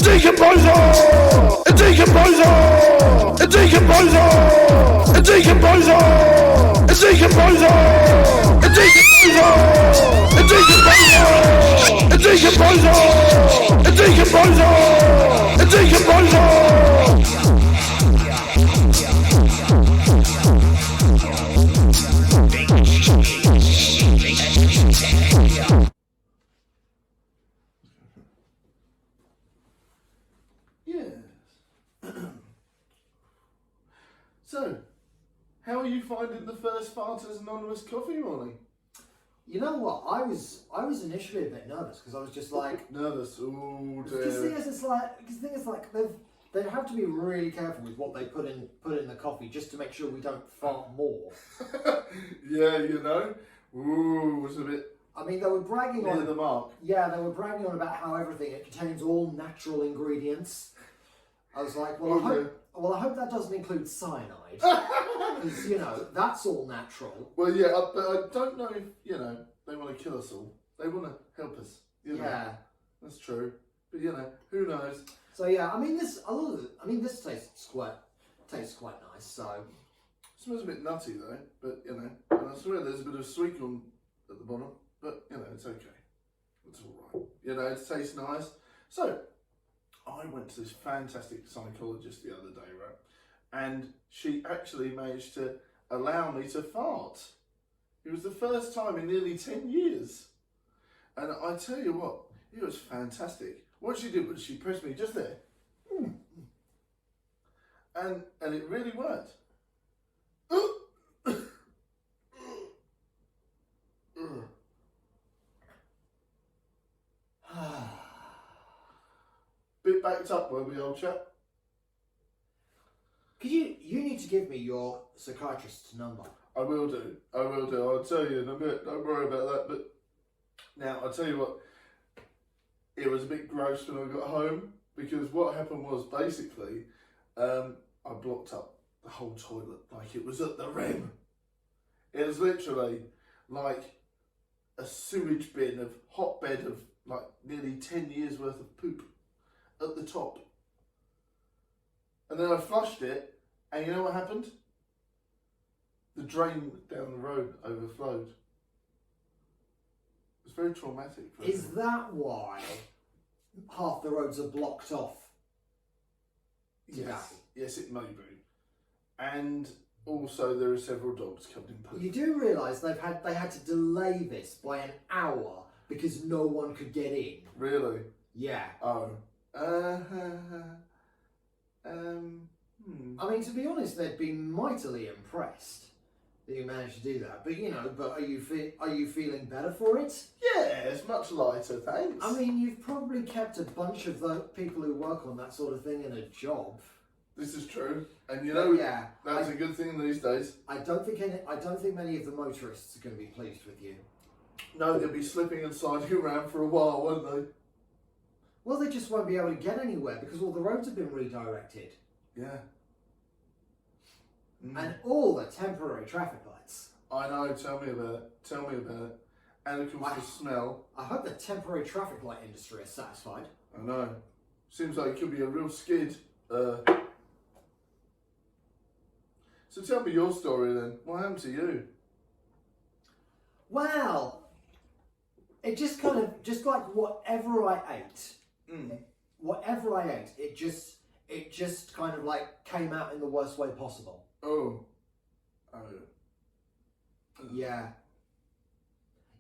decomposer, a decomposer, a decomposer, a decomposer, a decomposer, a decomposer, a decomposer, a decomposer, a decomposer, a decomposer. So, how are you finding the first Farters Anonymous coffee morning? You know what? I was initially a bit nervous because I was just like Nervous. Oh dear. because the thing is like they have to be really careful with what they put in the coffee just to make sure we don't fart more. Yeah, you know. Ooh, it was a bit I mean, they were bragging near on the mark. Yeah, they were bragging on about how everything it contains all natural ingredients. I was like, well, I hope that doesn't include cyanide. Because, you know, that's all natural. Well, yeah, but I don't know if, you know, they want to kill us all. They want to help us. You know. Yeah. That's true. But, you know, who knows? So, yeah, I mean, this tastes quite nice, so... It smells a bit nutty, though. But, you know, and I swear there's a bit of sweet corn at the bottom. But, you know, it's okay. It's all right. You know, it tastes nice. So, I went to this fantastic psychologist the other day, right? And she actually managed to allow me to fart. It was the first time in nearly 10 years. And I tell you what, it was fantastic. What she did was she pressed me just there. And it really worked. Bit backed up, were we, old chap? Could you need to give me your psychiatrist's number. I will do. I'll tell you in a bit. Don't worry about that. But now, I'll tell you what. It was a bit gross when I got home because what happened was basically I blocked up the whole toilet like it was at the rim. It was literally like a sewage bin of hotbed of like nearly 10 years worth of poop at the top. And then I flushed it, and you know what happened? The drain down the road overflowed. It was very traumatic. Is that why half the roads are blocked off? Yes, it may be. And also there are several dogs covered in poop. You do realise they had to delay this by an hour because no one could get in. Really? Yeah. Oh. I mean, to be honest, they'd be mightily impressed that you managed to do that. But you know, are you feeling better for it? Yeah, it's much lighter, thanks. I mean, you've probably kept a bunch of the people who work on that sort of thing in a job. This is true, and you know, yeah, that's a good thing these days. I don't think many of the motorists are going to be pleased with you. No, they'll be slipping and sliding around for a while, won't they? Well, they just won't be able to get anywhere because all the roads have been redirected. Yeah. And all the temporary traffic lights. I know, tell me about it. And of course the smell. I hope the temporary traffic light industry is satisfied. I know. Seems like it could be a real skid. So tell me your story then. What happened to you? Well, it just like whatever I ate, it just kind of like came out in the worst way possible. Oh. Yeah.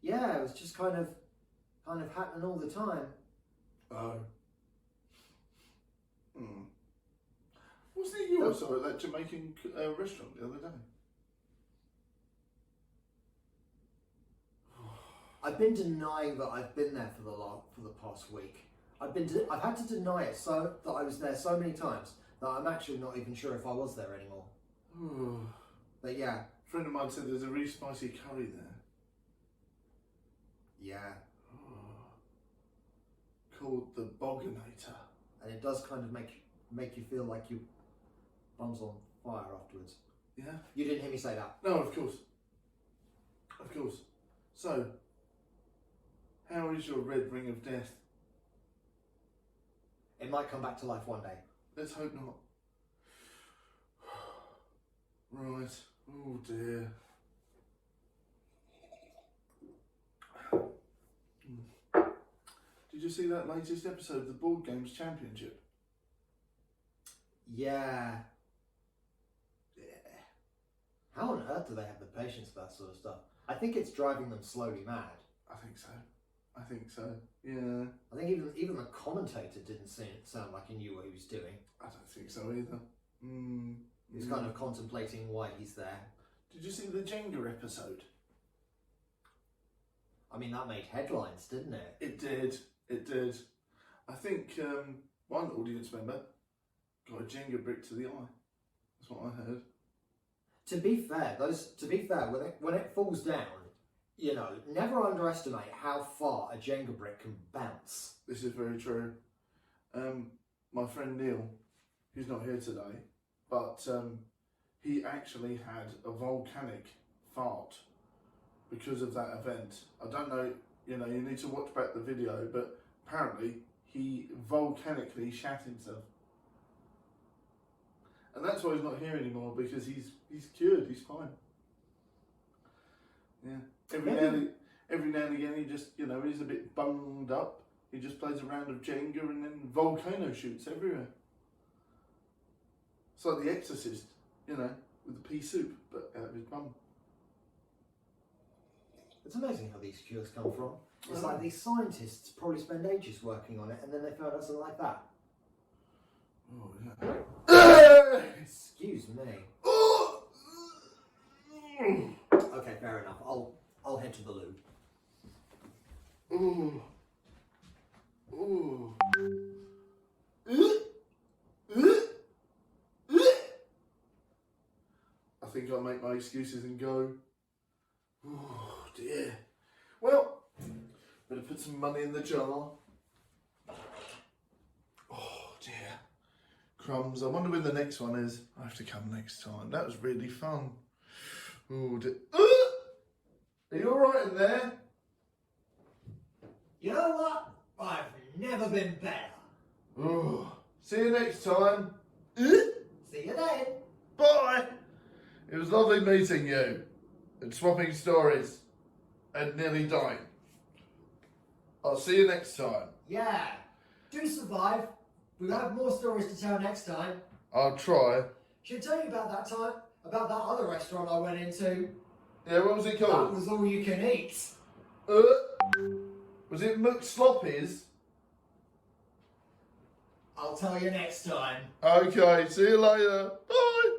Yeah, it was just kind of happening all the time. Oh. Wasn't it you also at that Jamaican restaurant the other day? I've been denying that I've been there for the past week. I've had to deny it so that I was there so many times that I'm actually not even sure if I was there anymore. But yeah. A friend of mine said there's a really spicy curry there. Yeah. Called the Boganator. And it does kind of make you feel like your bum's on fire afterwards. Yeah. You didn't hear me say that. No, of course. Of course. So, how is your red ring of death? It might come back to life one day. Let's hope not. Right. Oh dear. Did you see that latest episode of the Board Games Championship? Yeah. How on earth do they have the patience for that sort of stuff? I think it's driving them slowly mad. I think so. I think so. Yeah. I think even the commentator didn't sound like he knew what he was doing. I don't think so either. He was kind of contemplating why he's there. Did you see the Jenga episode? I mean, that made headlines, didn't it? It did. It did. I think one audience member got a Jenga brick to the eye. That's what I heard. To be fair, when it falls down, you know, never underestimate how far a Jenga brick can bounce. This is very true. My friend Neil, he's not here today, but he actually had a volcanic fart because of that event. I don't know, you know, you need to watch back the video, but apparently he volcanically shat himself. And that's why he's not here anymore, because he's cured, he's fine. Yeah. Every now and again he just, you know, he's a bit bunged up. He just plays a round of Jenga and then volcano shoots everywhere. It's like The Exorcist, you know, with the pea soup, but out of his bum. It's amazing how these cures come from. It's like these scientists probably spend ages working on it, and then they found out something like that. Oh, yeah. Excuse me. Okay, fair enough. I'll head to the loo. Ooh. Ooh. I think I'll make my excuses and go. Oh dear. Well, better put some money in the jar. Oh dear. Crumbs. I wonder when the next one is. I have to come next time. That was really fun. Oh dear. Are you alright in there? You know what? I've never been better. Oh. See you next time. See you then. Bye. It was lovely meeting you and swapping stories and nearly dying. I'll see you next time. Yeah. Do survive. We'll have more stories to tell next time. I'll try. Should I tell you about that time? About that other restaurant I went into? Yeah, what was it That called? was all you can eat. Was it McSloppies? I'll tell you next time. Okay, see you later. Bye.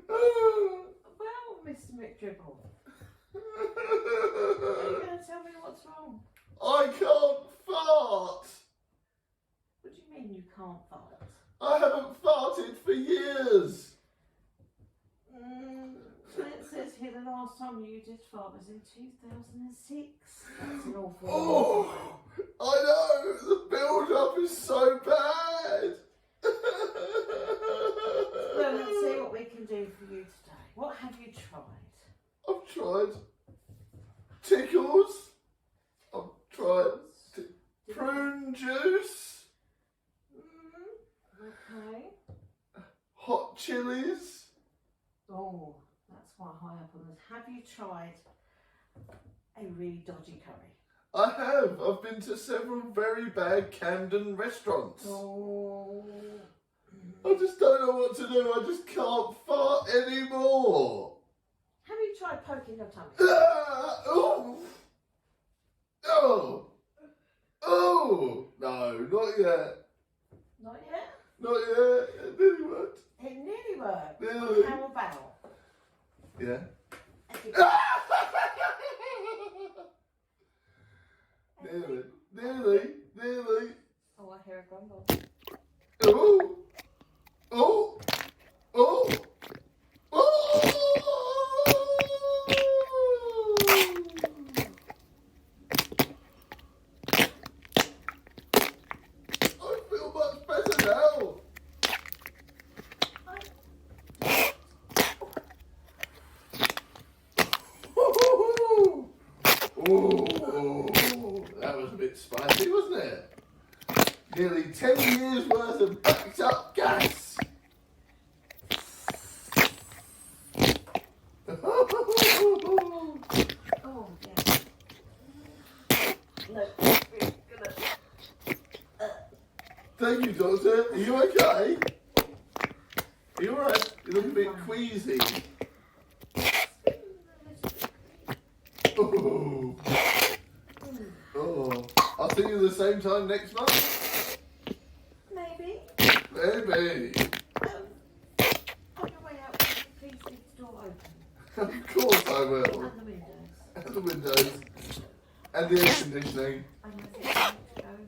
Well, Mr. McDribble, are you going to tell me what's wrong? I can't fart. What do you mean you can't fart? I haven't farted for years. It says here the last time you did fart was in 2006. That's an awful long Oh, time. I know. The build-up is so bad. Well, let's see what we can do for you today. What have you tried? I've tried tickles. I've tried prune juice. Okay. Hot chilies. Oh, that's quite high up on this. Have you tried a really dodgy curry? I have. I've been to several very bad Camden restaurants. Oh. I just don't know what to do. I just can't fart anymore. Have you tried poking your tummy? Ah, oh. Oh. Oh. No, not yet. Not yet? Not yet. It nearly worked. It nearly worked. Nearly. How about? Yeah. Nearly. Nearly. Oh, I hear a grumble. Oh. Oh. Oh. Oh. I feel much better now. Oh, that was a bit spicy, wasn't it? Nearly 10 years worth of backed up gas. Oh, yeah. Look, we're gonna... Thank you, Doctor. Are you okay? Are you alright? You look a bit queasy. Oh. Oh. I'll see you the same time next month. Maybe. Maybe. On your way out, please leave the door open. Of course I will. And the windows. And the windows. And the air conditioning. And I think I need to go and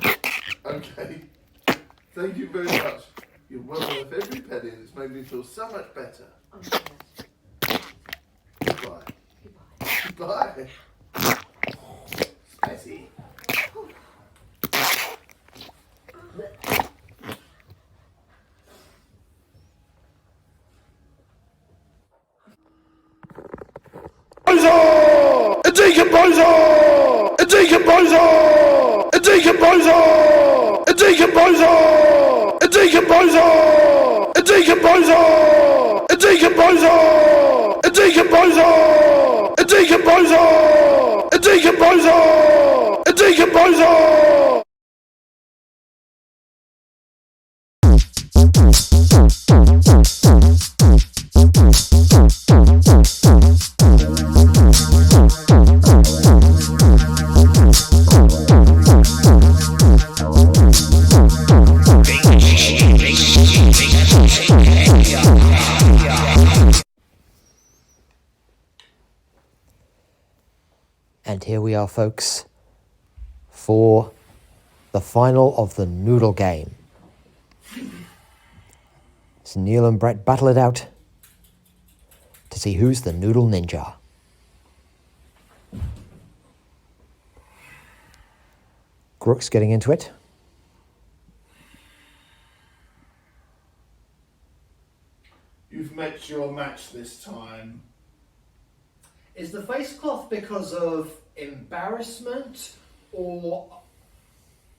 have a... Okay. Thank you very much. You're well worth every penny and it's made me feel so much better. Oh, yes. Goodbye. Goodbye. Goodbye. Spicy. A decomposer! A decomposer! A decomposer! A decomposer! A decomposer! A decomposer! A decomposer! A decomposer! A decomposer! A decomposer! A decomposer! And here we are, folks, for the final of the noodle game. So Neil and Brett battle it out to see who's the noodle ninja. Grook's getting into it. You've met your match this time. Is the face cloth because of embarrassment or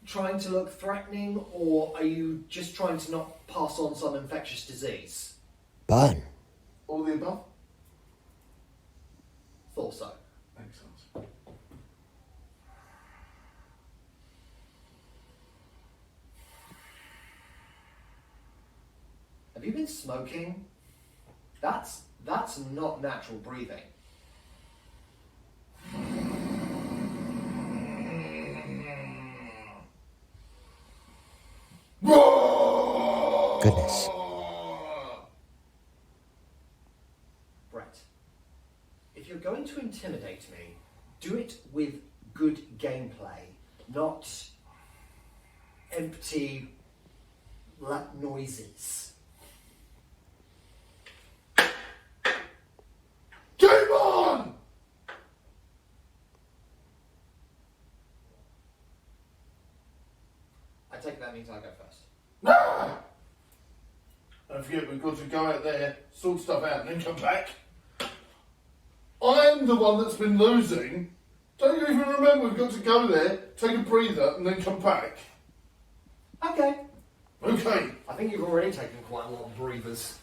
trying to look threatening, or are you just trying to not pass on some infectious disease? Burn. All the above? Thought so. Makes sense. Have you been smoking? That's not natural breathing. Goodness. Brett, if you're going to intimidate me, do it with good gameplay, not empty noises. Game on! I take that means I go first. Nah! Don't forget, we've got to go out there, sort stuff out, and then come back. I'm the one that's been losing. Don't you even remember we've got to go there, take a breather, and then come back? Okay. Okay. I think you've already taken quite a lot of breathers.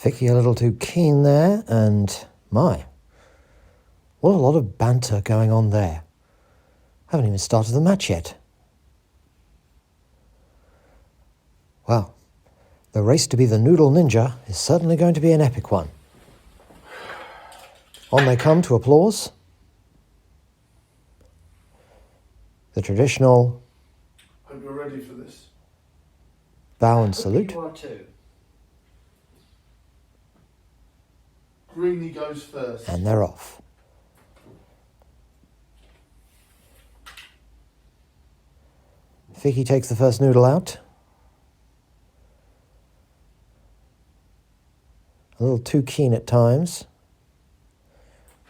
Vicky a little too keen there, and my, what a lot of banter going on there. Haven't even started the match yet. Well, the race to be the Noodle Ninja is certainly going to be an epic one. On they come to applause. The traditional Hope you're ready for this. bow and salute. You are too. Greenie goes first. And they're off. Vicky takes the first noodle out. A little too keen at times.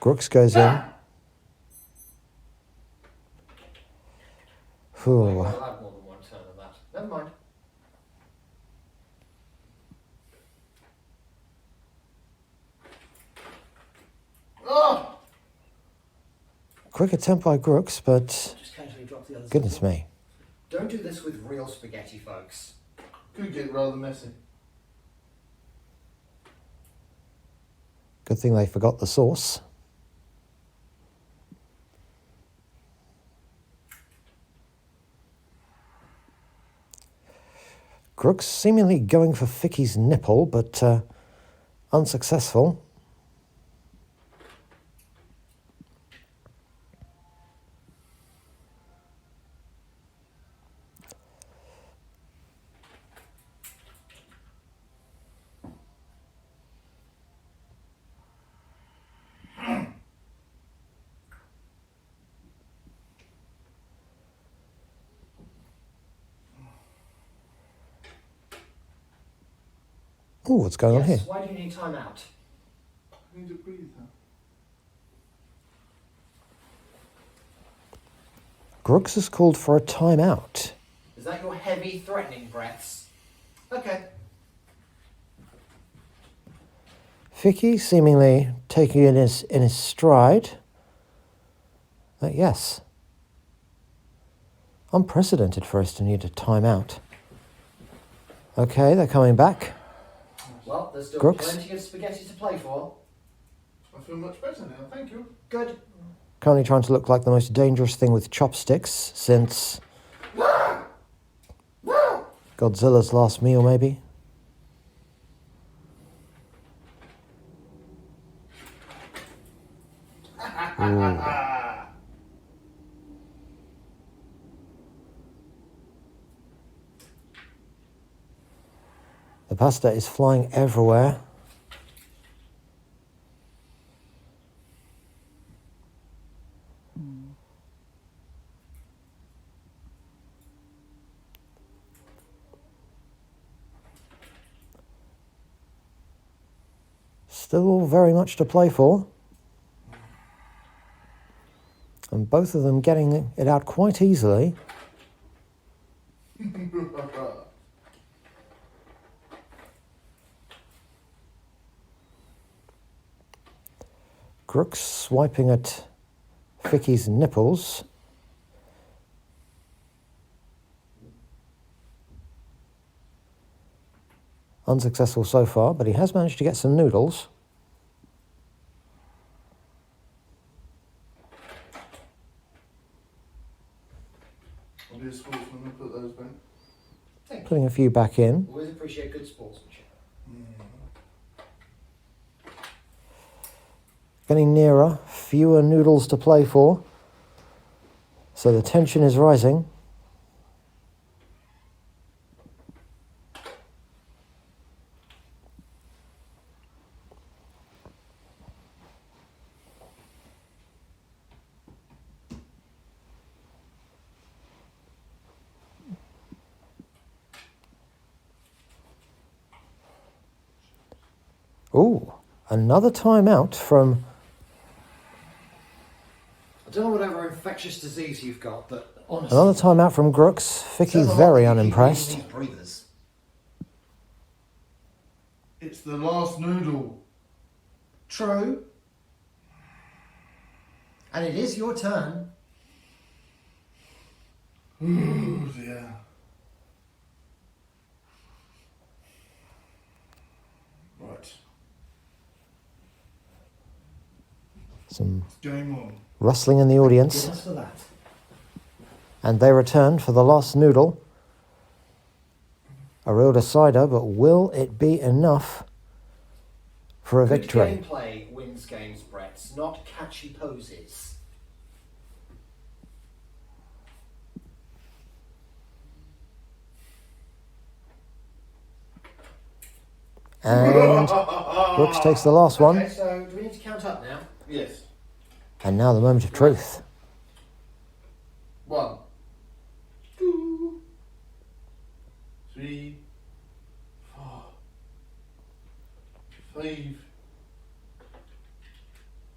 Grooks goes in. Ooh. Well, I'll have more than one turn of that. Never mind. Oh! Quick attempt by Grooks, but Just casually drop the others. goodness me. Don't do this with real spaghetti, folks. Could get rather messy. Good thing they forgot the sauce. Grooks seemingly going for Vicky's nipple, but unsuccessful. Ooh, what's going on here? Yes, why do you need time out? I need a breather. Grooks has called for a timeout. Is that your heavy, threatening breaths? Okay. Vicky seemingly taking it in his stride. Yes. Unprecedented for us to need a timeout. Okay, they're coming back. Well, there's still Grooks. plenty of spaghetti to play for. I feel much better now, thank you. Good. Currently trying to look like the most dangerous thing with chopsticks since Godzilla's last meal, maybe. Ooh. The pasta is flying everywhere. Still very much to play for. And both of them getting it out quite easily. Grooks swiping at Vicky's nipples. Unsuccessful so far, but he has managed to get some noodles. I'll be a sportsman and put those back. Putting a few back in. Always appreciate good sportsmanship. Getting nearer, fewer noodles to play for. So the tension is rising. Ooh, another timeout from... I don't know whatever infectious disease you've got, but honestly... Another timeout from Grooks. Vicky's very unimpressed. It's the last noodle. True. And it is your turn. Oh dear. Right. Some Game on. rustling in the audience. Give us for that. And they return for the last noodle. A real decider, but will it be enough for a victory? Good gameplay wins games, Brett, not catchy poses. And Brooks takes the last one. Okay, so do we need to count up now? Yes. And now the moment of truth. 1, 2, 3, 4, 5,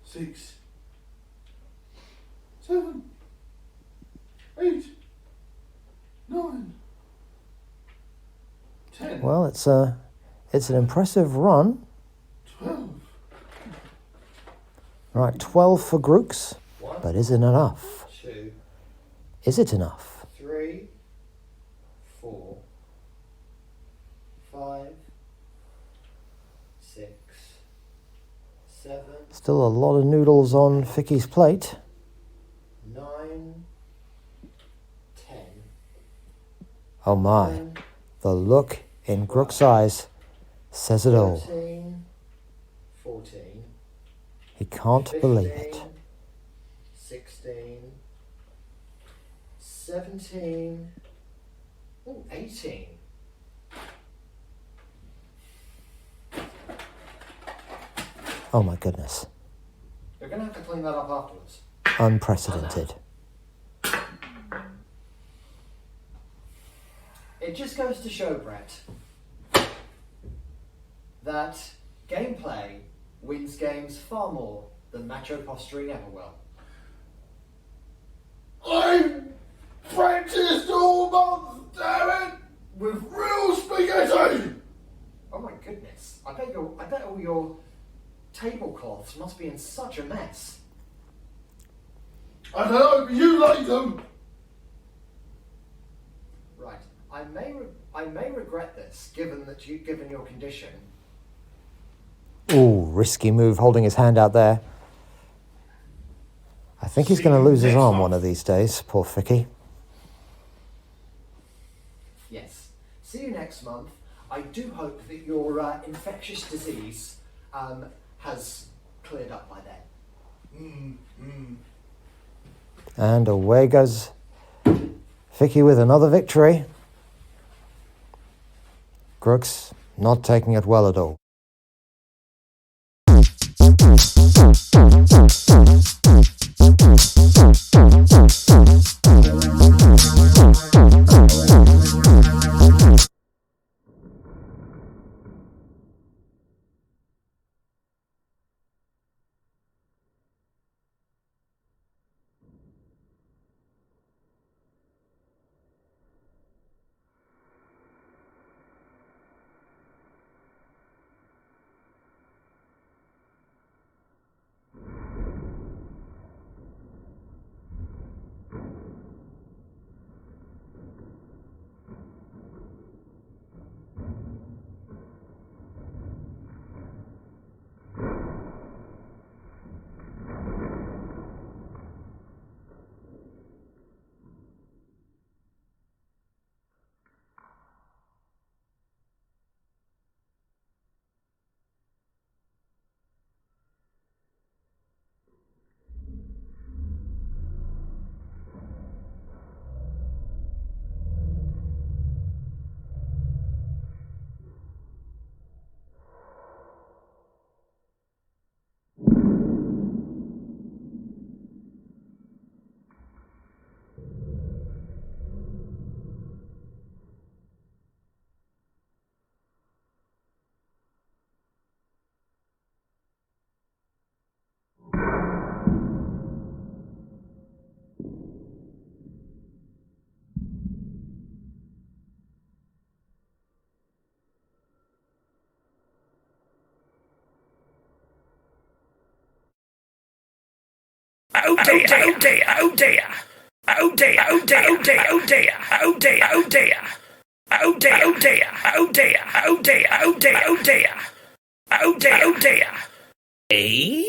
6, 7, 8, 9, 10, Well, it's an impressive run. 12. Right, 12 for Grooks. 1, But is it enough? 2, Is it enough? 3, 4, 5, 6, 7, Still a lot of noodles on Vicky's plate. 9, 10, Oh my, 11, the look in Grook's eyes says it all. 13, 14, He can't 15, believe it. 16, 17, ooh, 18. Oh my goodness. You're going to have to clean that up afterwards. Unprecedented. It just goes to show, Brett, that gameplay wins games far more than macho posturing ever will. I practiced all month, damn it, with real spaghetti. Oh my goodness! I bet all your tablecloths must be in such a mess. I don't know, but you like them. Right. I may regret this, given your condition. Ooh, risky move holding his hand out there. I think he's going to lose his arm one of these days, poor Vicky. Yes. See you next month. I do hope that your infectious disease has cleared up by then. And away goes Vicky with another victory. Grooks not taking it well at all. Oh dear, oh dear, oh dear. Oh dear, oh dear, oh dear, oh dear, oh dear, oh dear. Oh dear, oh dear, oh dear, oh dear, oh dear, oh dear. Oh dear, oh dear. Eh?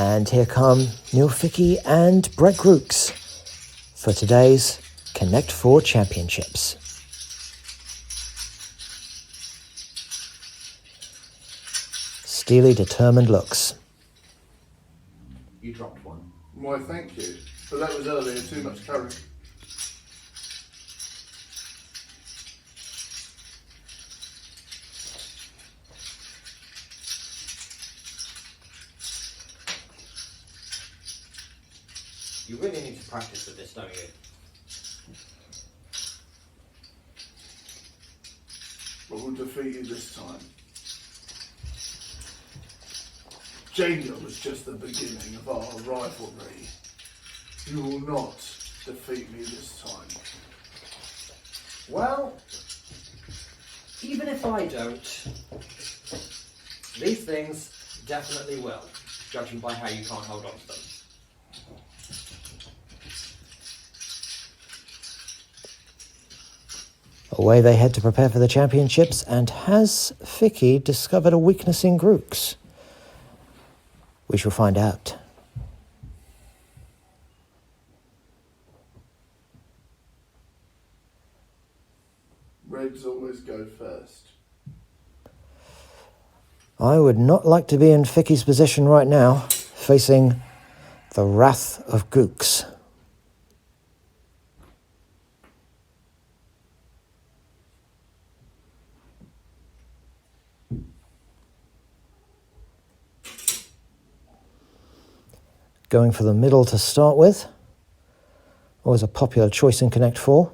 And here come Neil Fickey and Brett Grooks for today's Connect 4 Championships. Steely, determined looks. You dropped one. Why, thank you. But that was earlier, too much curry. You really need to practice with this, don't you? But we'll defeat you this time. Jenga was just the beginning of our rivalry. You will not defeat me this time. Well, even if I don't, these things definitely will, judging by how you can't hold on to them. Away they head to prepare for the championships, and has Fickey discovered a weakness in Grooks? We shall find out. Reds always go first. I would not like to be in Fickey's position right now, facing the wrath of Gooks. Going for the middle to start with. Always a popular choice in Connect 4.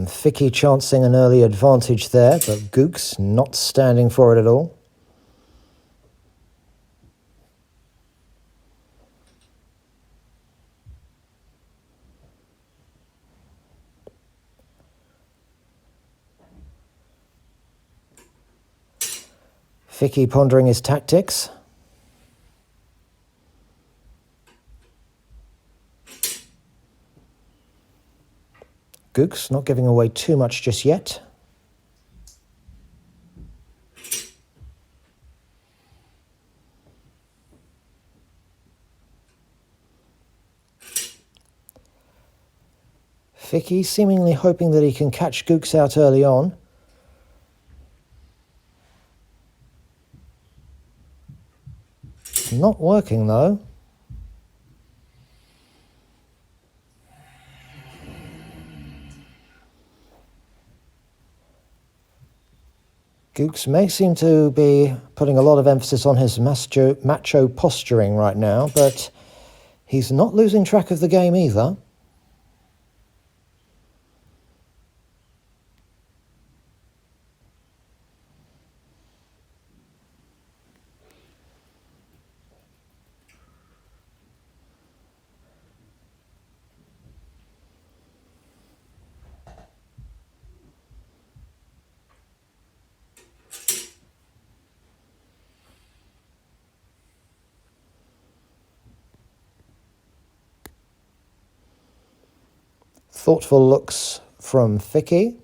Fickey chancing an early advantage there, but Gooks not standing for it at all. Fickey pondering his tactics. Gooks not giving away too much just yet. Fickey seemingly hoping that he can catch Gooks out early on. Not working though. Gooks may seem to be putting a lot of emphasis on his macho posturing right now, but he's not losing track of the game either. Thoughtful looks from Fickey.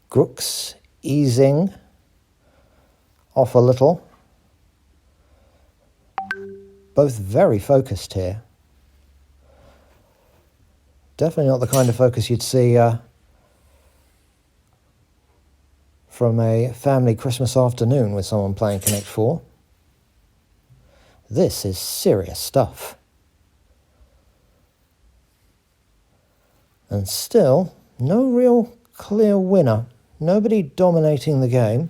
Grooks easing off a little. Both very focused here. Definitely not the kind of focus you'd see from a family Christmas afternoon with someone playing Connect 4. This is serious stuff. And still, no real clear winner. Nobody dominating the game.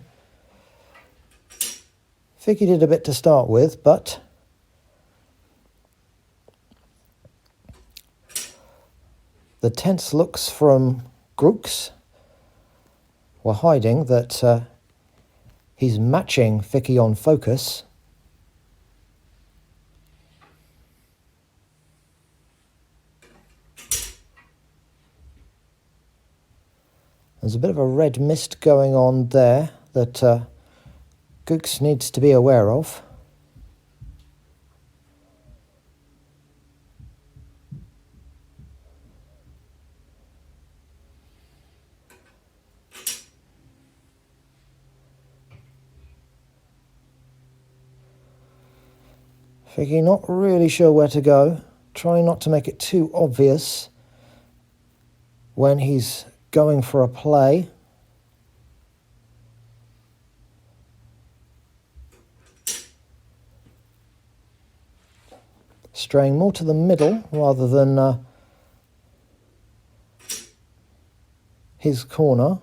Vicky did a bit to start with, but the tense looks from Grooks were hiding that he's matching Vicky on focus. There's a bit of a red mist going on there that Gooks needs to be aware of. Vicky not really sure where to go, trying not to make it too obvious when he's going for a play. Straying more to the middle rather than his corner.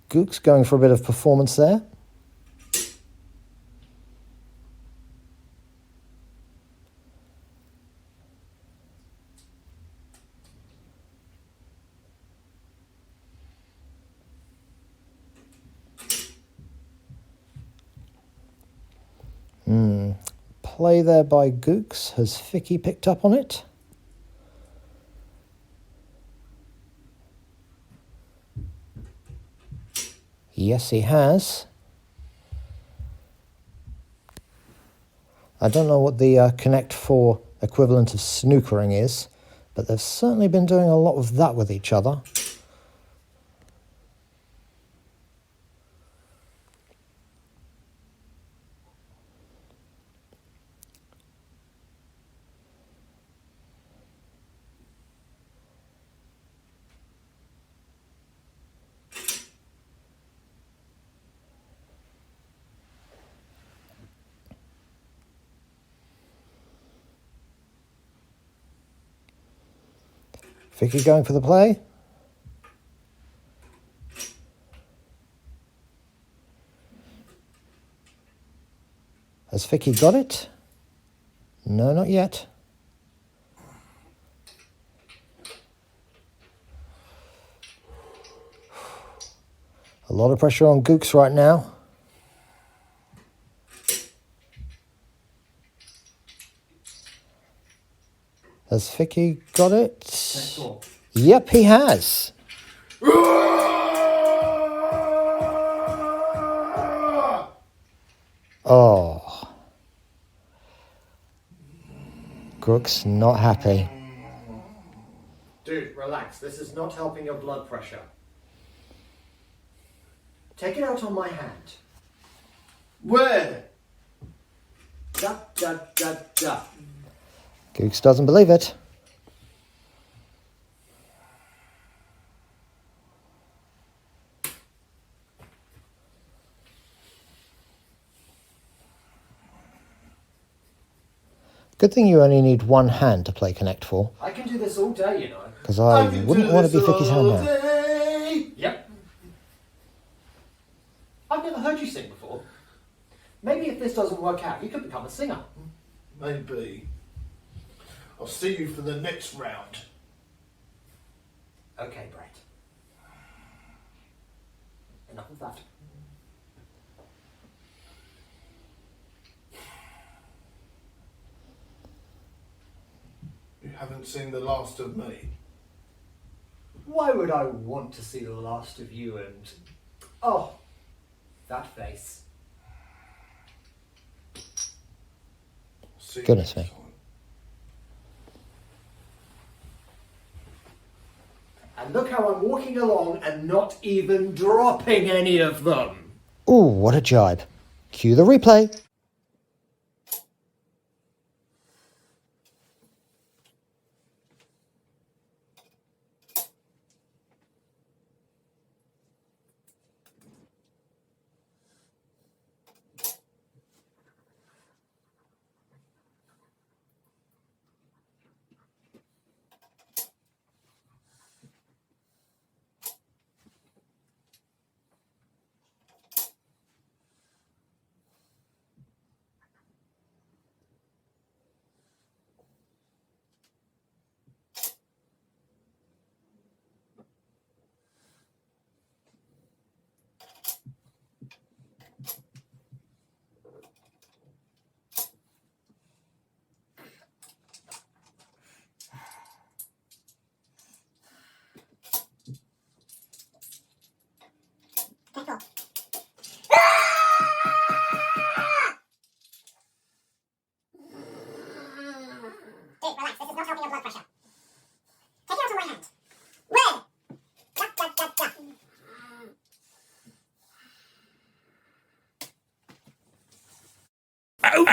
Gooks going for a bit of performance there. Play there by Gooks. Has Vicky picked up on it? Yes, he has. I don't know what the Connect 4 equivalent of snookering is, but they've certainly been doing a lot of that with each other. Vicky going for the play. Has Vicky got it? No, not yet. A lot of pressure on Gooks right now. Has Vicky got it? Yep, he has. Oh. Grooks not happy. Dude, relax. This is not helping your blood pressure. Take it out on my hand. Where? Da, da, da, da. Gooks doesn't believe it. Good thing you only need one hand to play Connect 4, I can do this all day, you know. because I wouldn't want to be Vicky's hand now. Yep. I've never heard you sing before. Maybe if this doesn't work out, you could become a singer. Maybe. I'll see you for the next round. Okay, Brett. Enough of that. You haven't seen the last of me. Why would I want to see the last of you and... Oh, that face. See you Goodness next me. time. And look how I'm walking along and not even dropping any of them. Ooh, what a jibe. Cue the replay.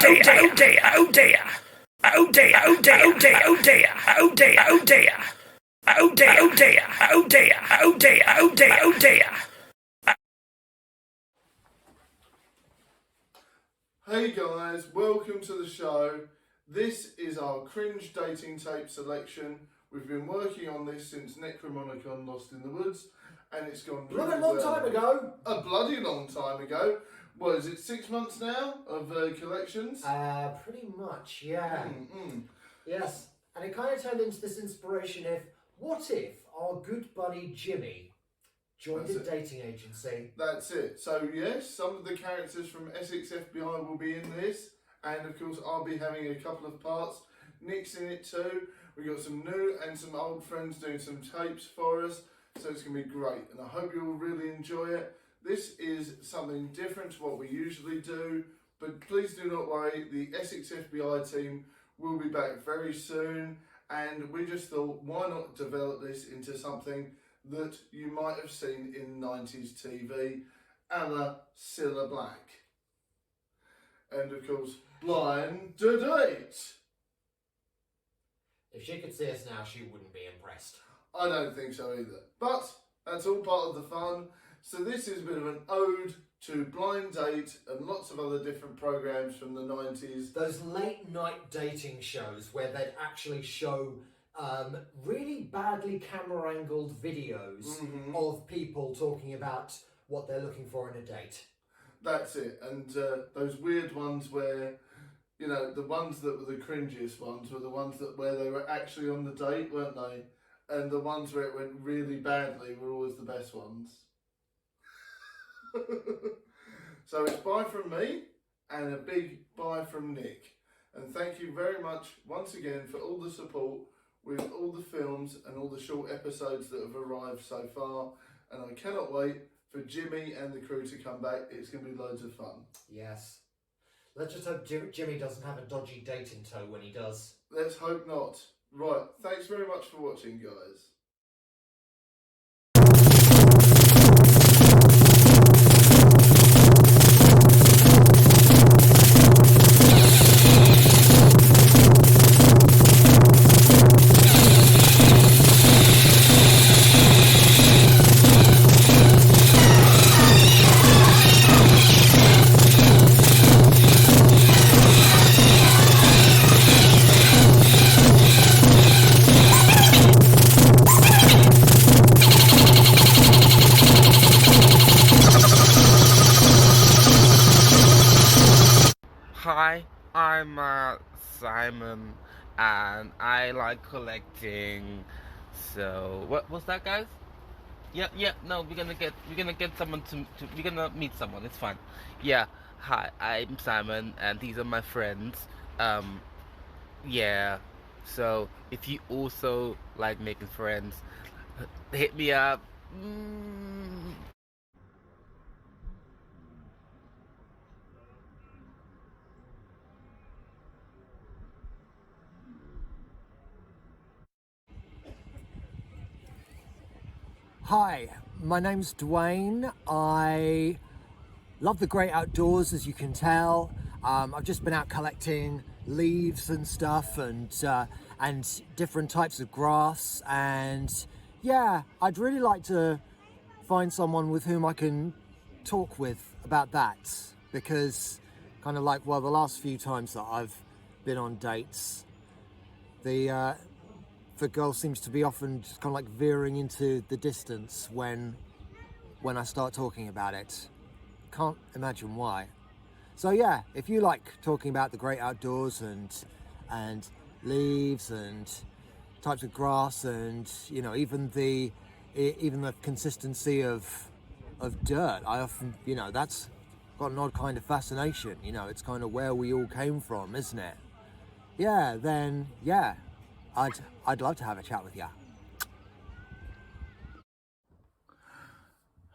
oh dear. Oh dear, oh dear, oh dear, oh dear, oh dear, oh dear. Oh dear, oh dear, oh dear, oh dear, oh dear, oh dear. Hey guys, welcome to the show. This is our cringe dating tape selection. We've been working on this since Necromonicon Lost in the Woods, and it's gone Bloody really long well. time ago. A bloody long time ago. What is it, 6 months now of collections? Pretty much, yeah. Mm-mm. Yes, and it kind of turned into this inspiration of, what if our good buddy Jimmy joined a dating agency? That's it. So yes, some of the characters from Essex FBI will be in this, and of course I'll be having a couple of parts. Nick's in it too. We've got some new and some old friends doing some tapes for us, so it's going to be great, and I hope you'll really enjoy it. This is something different to what we usually do, but please do not worry, the Essex FBI team will be back very soon, and we just thought, why not develop this into something that you might have seen in 90s TV, a la Cilla Black. And of course, Blind Date. If she could see us now, she wouldn't be impressed. I don't think so either, but that's all part of the fun. So this is a bit of an ode to Blind Date and lots of other different programs from the 90s. Those late night dating shows where they'd actually show really badly camera angled videos of people talking about what they're looking for in a date. That's it, and those weird ones where, you know, the ones that were the cringiest ones were the ones that where they were actually on the date, weren't they? And the ones where it went really badly were always the best ones. So it's bye from me and a big bye from Nick. And thank you very much once again for all the support with all the films and all the short episodes that have arrived so far. And I cannot wait for Jimmy and the crew to come back. It's going to be loads of fun. Yes. Let's just hope Jimmy doesn't have a dodgy date in tow when he does. Let's hope not. Right, thanks very much for watching, guys. Hi, I'm Simon, and I like collecting. So what's that, guys? Yeah. No, we're gonna get someone we're gonna meet someone. It's fine. Yeah. Hi, I'm Simon, and these are my friends. Yeah. So if you also like making friends, hit me up. Hi, my name's Dwayne. I love the great outdoors, as you can tell. I've just been out collecting leaves and stuff, and different types of grass. And yeah, I'd really like to find someone with whom I can talk with about that, because kind of like, well, the last few times that I've been on dates, the girl seems to be often just kind of like veering into the distance when I start talking about it. Can't imagine why. So yeah, if you like talking about the great outdoors and leaves and types of grass, and you know, even the consistency of dirt, I often, you know, that's got an odd kind of fascination. You know, it's kind of where we all came from, isn't it? Yeah, then yeah, I'd love to have a chat with you.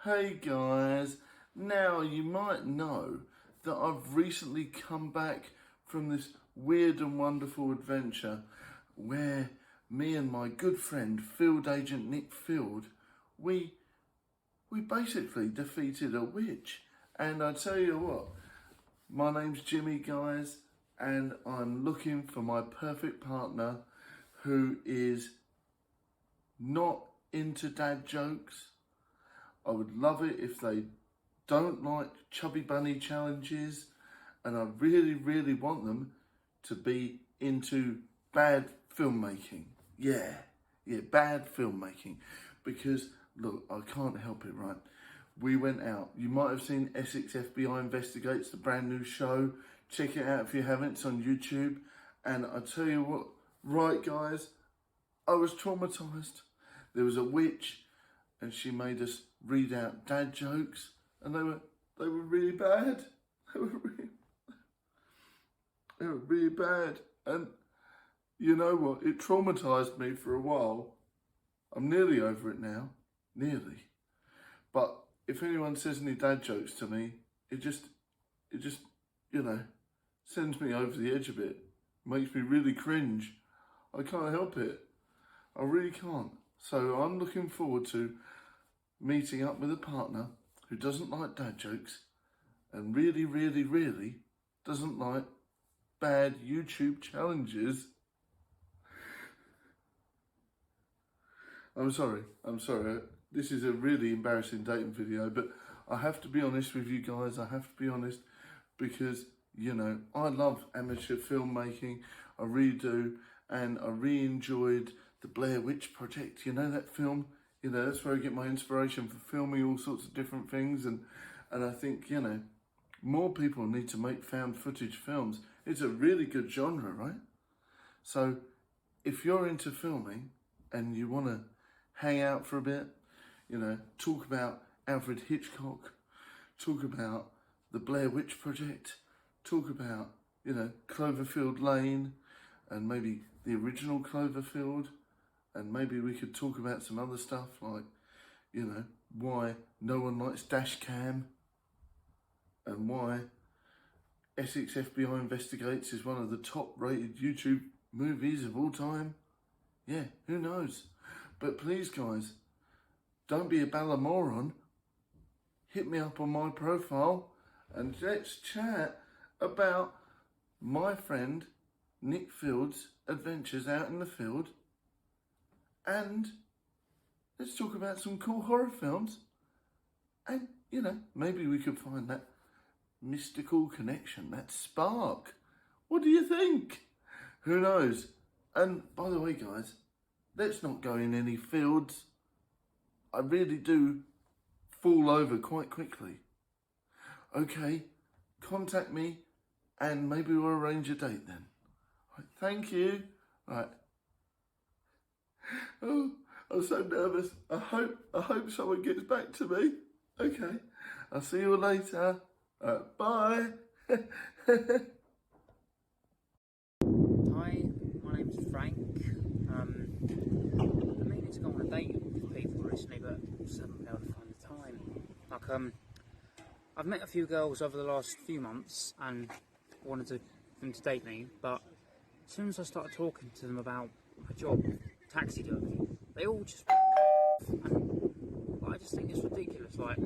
Hey guys, now you might know that I've recently come back from this weird and wonderful adventure where me and my good friend Field Agent Nick Field, we basically defeated a witch. And I tell you what, my name's Jimmy, guys. and I'm looking for my perfect partner who is not into dad jokes. I would love it if they don't like chubby bunny challenges, and I really, really want them to be into bad filmmaking. Yeah, bad filmmaking. Because, look, I can't help it, right? We went out. You might have seen Essex FBI Investigates, the brand new show. Check it out if you haven't. It's on YouTube. And I tell you what, right, guys, I was traumatised. There was a witch, and she made us read out dad jokes, and they were really bad. They were really bad. And you know what? It traumatised me for a while. I'm nearly over it now. Nearly. But if anyone says any dad jokes to me, it just, you know, sends me over the edge a bit. Makes me really cringe. I can't help it. I really can't. So I'm looking forward to meeting up with a partner who doesn't like dad jokes and really, really, really doesn't like bad YouTube challenges. I'm sorry. This is a really embarrassing dating video, but I have to be honest with you guys. I have to be honest because, you know, I love amateur filmmaking. I really do. And I really enjoyed the Blair Witch Project. You know that film? You know, that's where I get my inspiration for filming all sorts of different things. And I think, you know, more people need to make found footage films. It's a really good genre, right? So if you're into filming and you want to hang out for a bit, you know, talk about Alfred Hitchcock, talk about the Blair Witch Project, talk about, you know, Cloverfield Lane and maybe the original Cloverfield, and maybe we could talk about some other stuff like, you know, why no one likes Dashcam and why Essex FBI Investigates is one of the top rated YouTube movies of all time. Yeah, who knows? But please guys, don't be a ballamoron. Hit me up on my profile and let's chat about my friend Nick Field's adventures out in the field, and let's talk about some cool horror films, and you know, maybe we could find that mystical connection, that spark. What do you think? Who knows? And by the way guys, let's not go in any fields. I really do fall over quite quickly. Okay, contact me and maybe we'll arrange a date then. Right, thank you. Right. Oh, I'm so nervous. I hope someone gets back to me. Okay, I'll see you all later. Bye. Hi, my name's Frank. I'm meaning to go on a date with people recently, but just haven't been able to find the time. Like, I've met a few girls over the last few months and wanted them to date me, but as soon as I started talking to them about my job, taxidermy, they all just and I just think it's ridiculous. Like,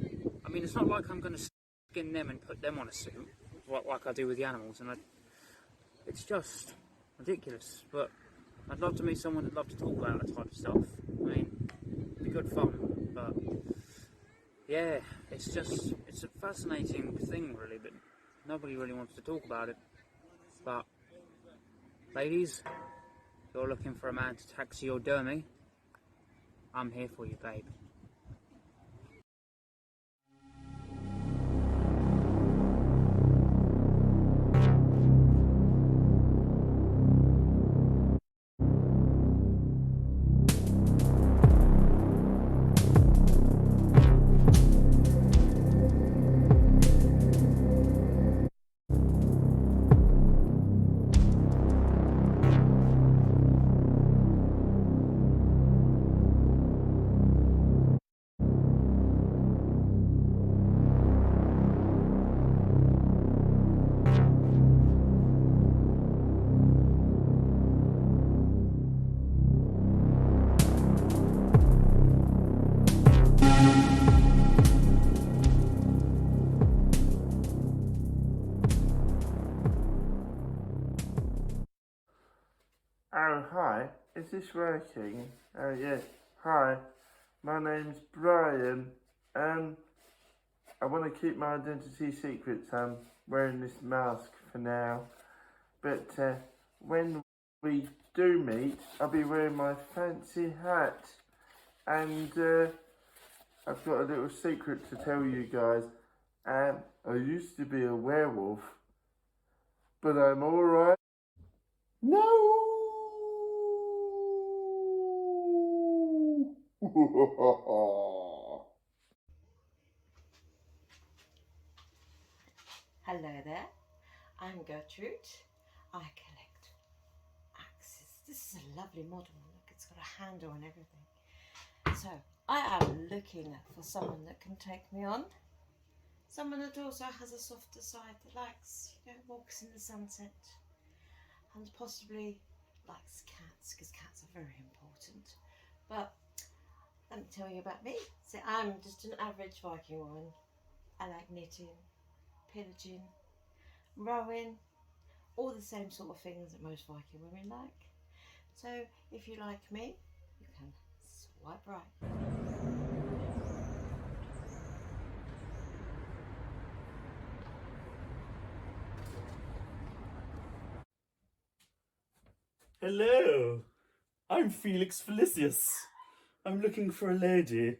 I mean, it's not like I'm going to skin them and put them on a suit like I do with the animals, and it's just ridiculous. But I'd love to meet someone that'd love to talk about that type of stuff. I mean, it'd be good fun, but yeah, it's a fascinating thing really, but nobody really wants to talk about it. But ladies, if you're looking for a man to taxidermy, I'm here for you, babe. this working? Oh yeah. Hi, my name's Brian. I want to keep my identity secret, so I'm wearing this mask for now. But when we do meet, I'll be wearing my fancy hat. And I've got a little secret to tell you guys. I used to be a werewolf, but I'm alright. No! Hello there, I'm Gertrude. I collect axes. This is a lovely model one. Look, it's got a handle and everything. So, I am looking for someone that can take me on. Someone that also has a softer side that likes, walks in the sunset. And possibly likes cats, because cats are very important. But let me tell you about me. So I'm just an average Viking woman. I like knitting, pillaging, rowing, all the same sort of things that most Viking women like. So if you like me, you can swipe right. Hello, I'm Felix Felicius. I'm looking for a lady,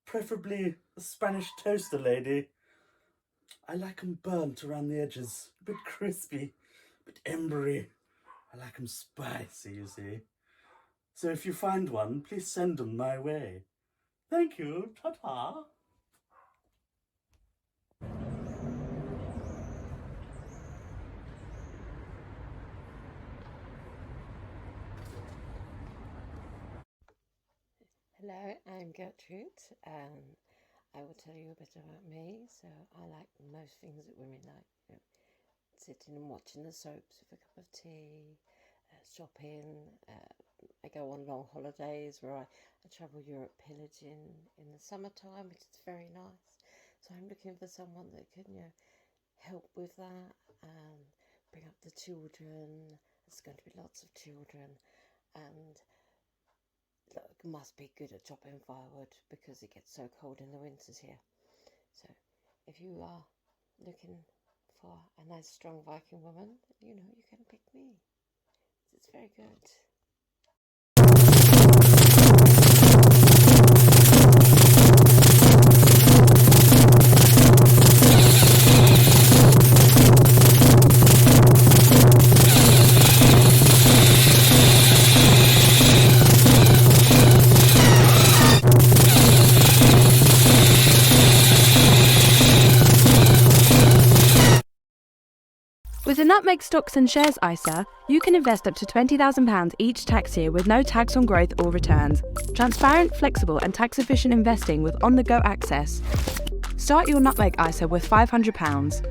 preferably a Spanish toaster lady. I like 'em burnt around the edges, a bit crispy, a bit embery. I like 'em spicy, you see. So if you find one, please send 'em my way. Thank you, ta-ta. Hello, I'm Gertrude. I will tell you a bit about me. So I like most things that women like. Sitting and watching the soaps with a cup of tea, shopping. I go on long holidays where I travel Europe pillaging in the summertime, which is very nice. So I'm looking for someone that can, help with that and bring up the children. There's going to be lots of children, and must be good at chopping firewood because it gets so cold in the winters here. So if you are looking for a nice strong Viking woman, you can pick me. It's very good. With the Nutmeg Stocks and Shares ISA, you can invest up to £20,000 each tax year with no tax on growth or returns. Transparent, flexible and tax-efficient investing with on-the-go access. Start your Nutmeg ISA with £500.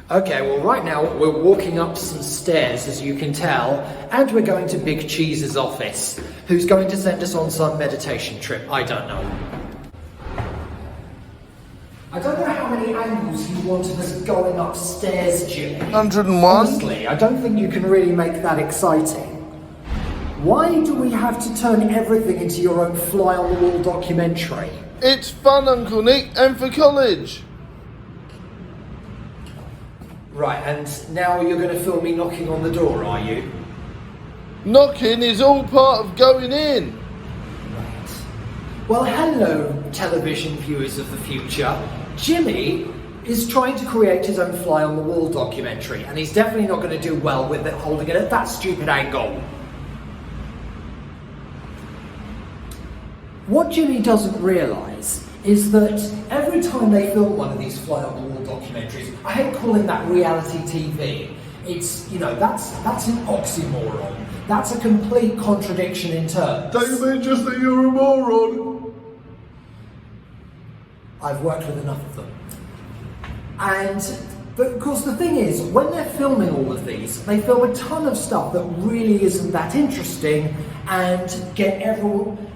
Okay, well right now we're walking up some stairs, as you can tell, and we're going to Big Cheese's office, who's going to send us on some meditation trip. I don't know. I don't know how many angles you wanted us going upstairs, Jimmy. 101. Honestly, I don't think you can really make that exciting. Why do we have to turn everything into your own fly-on-the-wall documentary? It's fun, Uncle Nick, and for college. Right, and now you're going to film me knocking on the door, are you? Knocking is all part of going in. Right. Well, hello, television viewers of the future. Jimmy is trying to create his own fly-on-the-wall documentary, and he's definitely not going to do well with it holding it at that stupid angle. What Jimmy doesn't realise is that every time they film one of these fly-on-the-wall documentaries, I hate calling that reality TV. It's, that's an oxymoron. That's a complete contradiction in terms. Don't you mean just that you're a moron? I've worked with enough of them. But of course the thing is, when they're filming all of these, they film a ton of stuff that really isn't that interesting and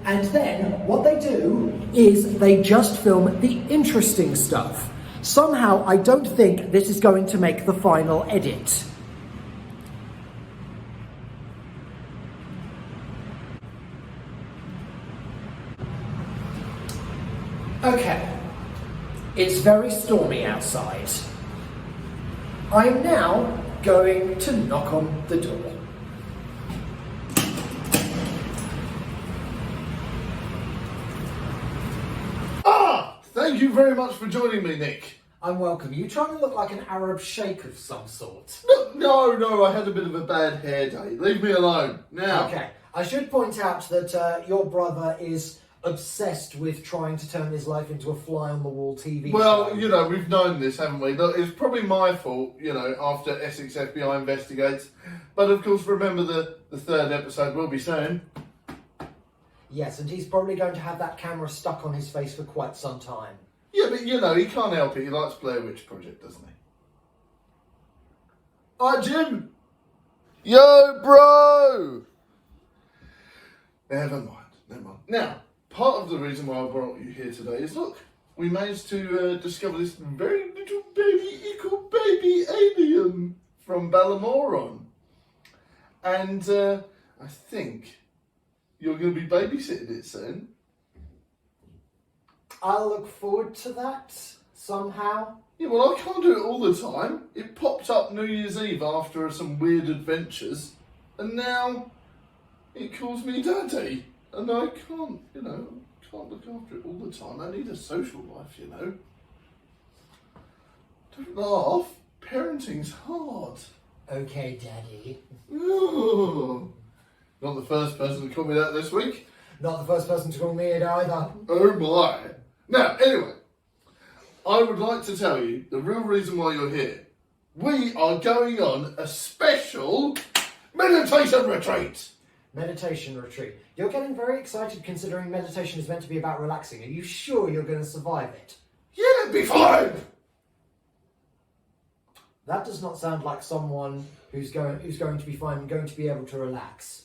and then what they do is they just film the interesting stuff. Somehow I don't think this is going to make the final edit. Okay, it's very stormy outside. I am now going to knock on the door. Thank you very much for joining me, Nick. I'm welcome. You trying to look like an Arab sheikh of some sort? No, I had a bit of a bad hair day. Leave me alone. Now. Okay, I should point out that your brother is obsessed with trying to turn his life into a fly-on-the-wall TV Well, show. you know, we've known this, haven't we? Look, it's probably my fault, you know, after Essex FBI investigates. But of course, remember the third episode will be soon. Yes, and he's probably going to have that camera stuck on his face for quite some time. Yeah, but you know, he can't help it. He likes Blair Witch Project, doesn't he? Hi, Jim. Yo, bro. Never mind. Now, part of the reason why I brought you here today is, look, we managed to discover this very little baby alien from Balamoron. And I think you're going to be babysitting it soon. I'll look forward to that, somehow. Yeah, well, I can't do it all the time. It popped up New Year's Eve after some weird adventures, and now it calls me Daddy. And I can't, you know, can't look after it all the time. I need a social life, you know. Don't laugh. Parenting's hard. Okay, Daddy. Oh, not the first person to call me that this week. Not the first person to call me it either. Oh my. Now, anyway, I would like to tell you the real reason why you're here. We are going on a special meditation retreat. Meditation retreat. You're getting very excited considering meditation is meant to be about relaxing. Are you sure you're going to survive it? Yeah, it'll be fine. That does not sound like someone who's going to be fine and going to be able to relax.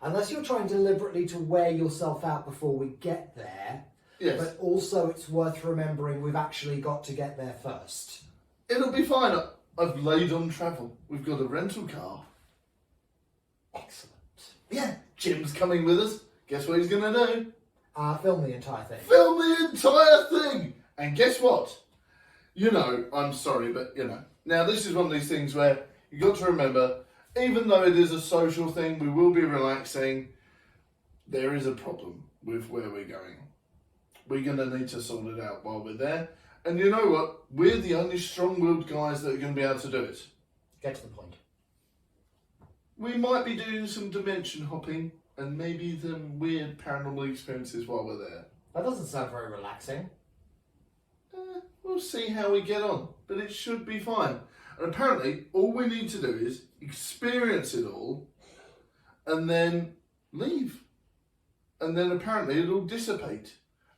Unless you're trying deliberately to wear yourself out before we get there. Yes. But also it's worth remembering we've actually got to get there first. It'll be fine. I've laid on travel. We've got a rental car. Excellent. Yeah, Jim's coming with us. Guess what he's going to do? Film the entire thing. Film the entire thing! And guess what? You know, I'm sorry, but you know. Now, this is one of these things where you've got to remember, even though it is a social thing, we will be relaxing, there is a problem with where we're going. We're going to need to sort it out while we're there. And you know what? We're the only strong-willed guys that are going to be able to do it. Get to the point. We might be doing some dimension hopping and maybe some weird paranormal experiences while we're there. That doesn't sound very relaxing. We'll see how we get on, but it should be fine. And apparently, all we need to do is experience it all and then leave. And then apparently it'll dissipate.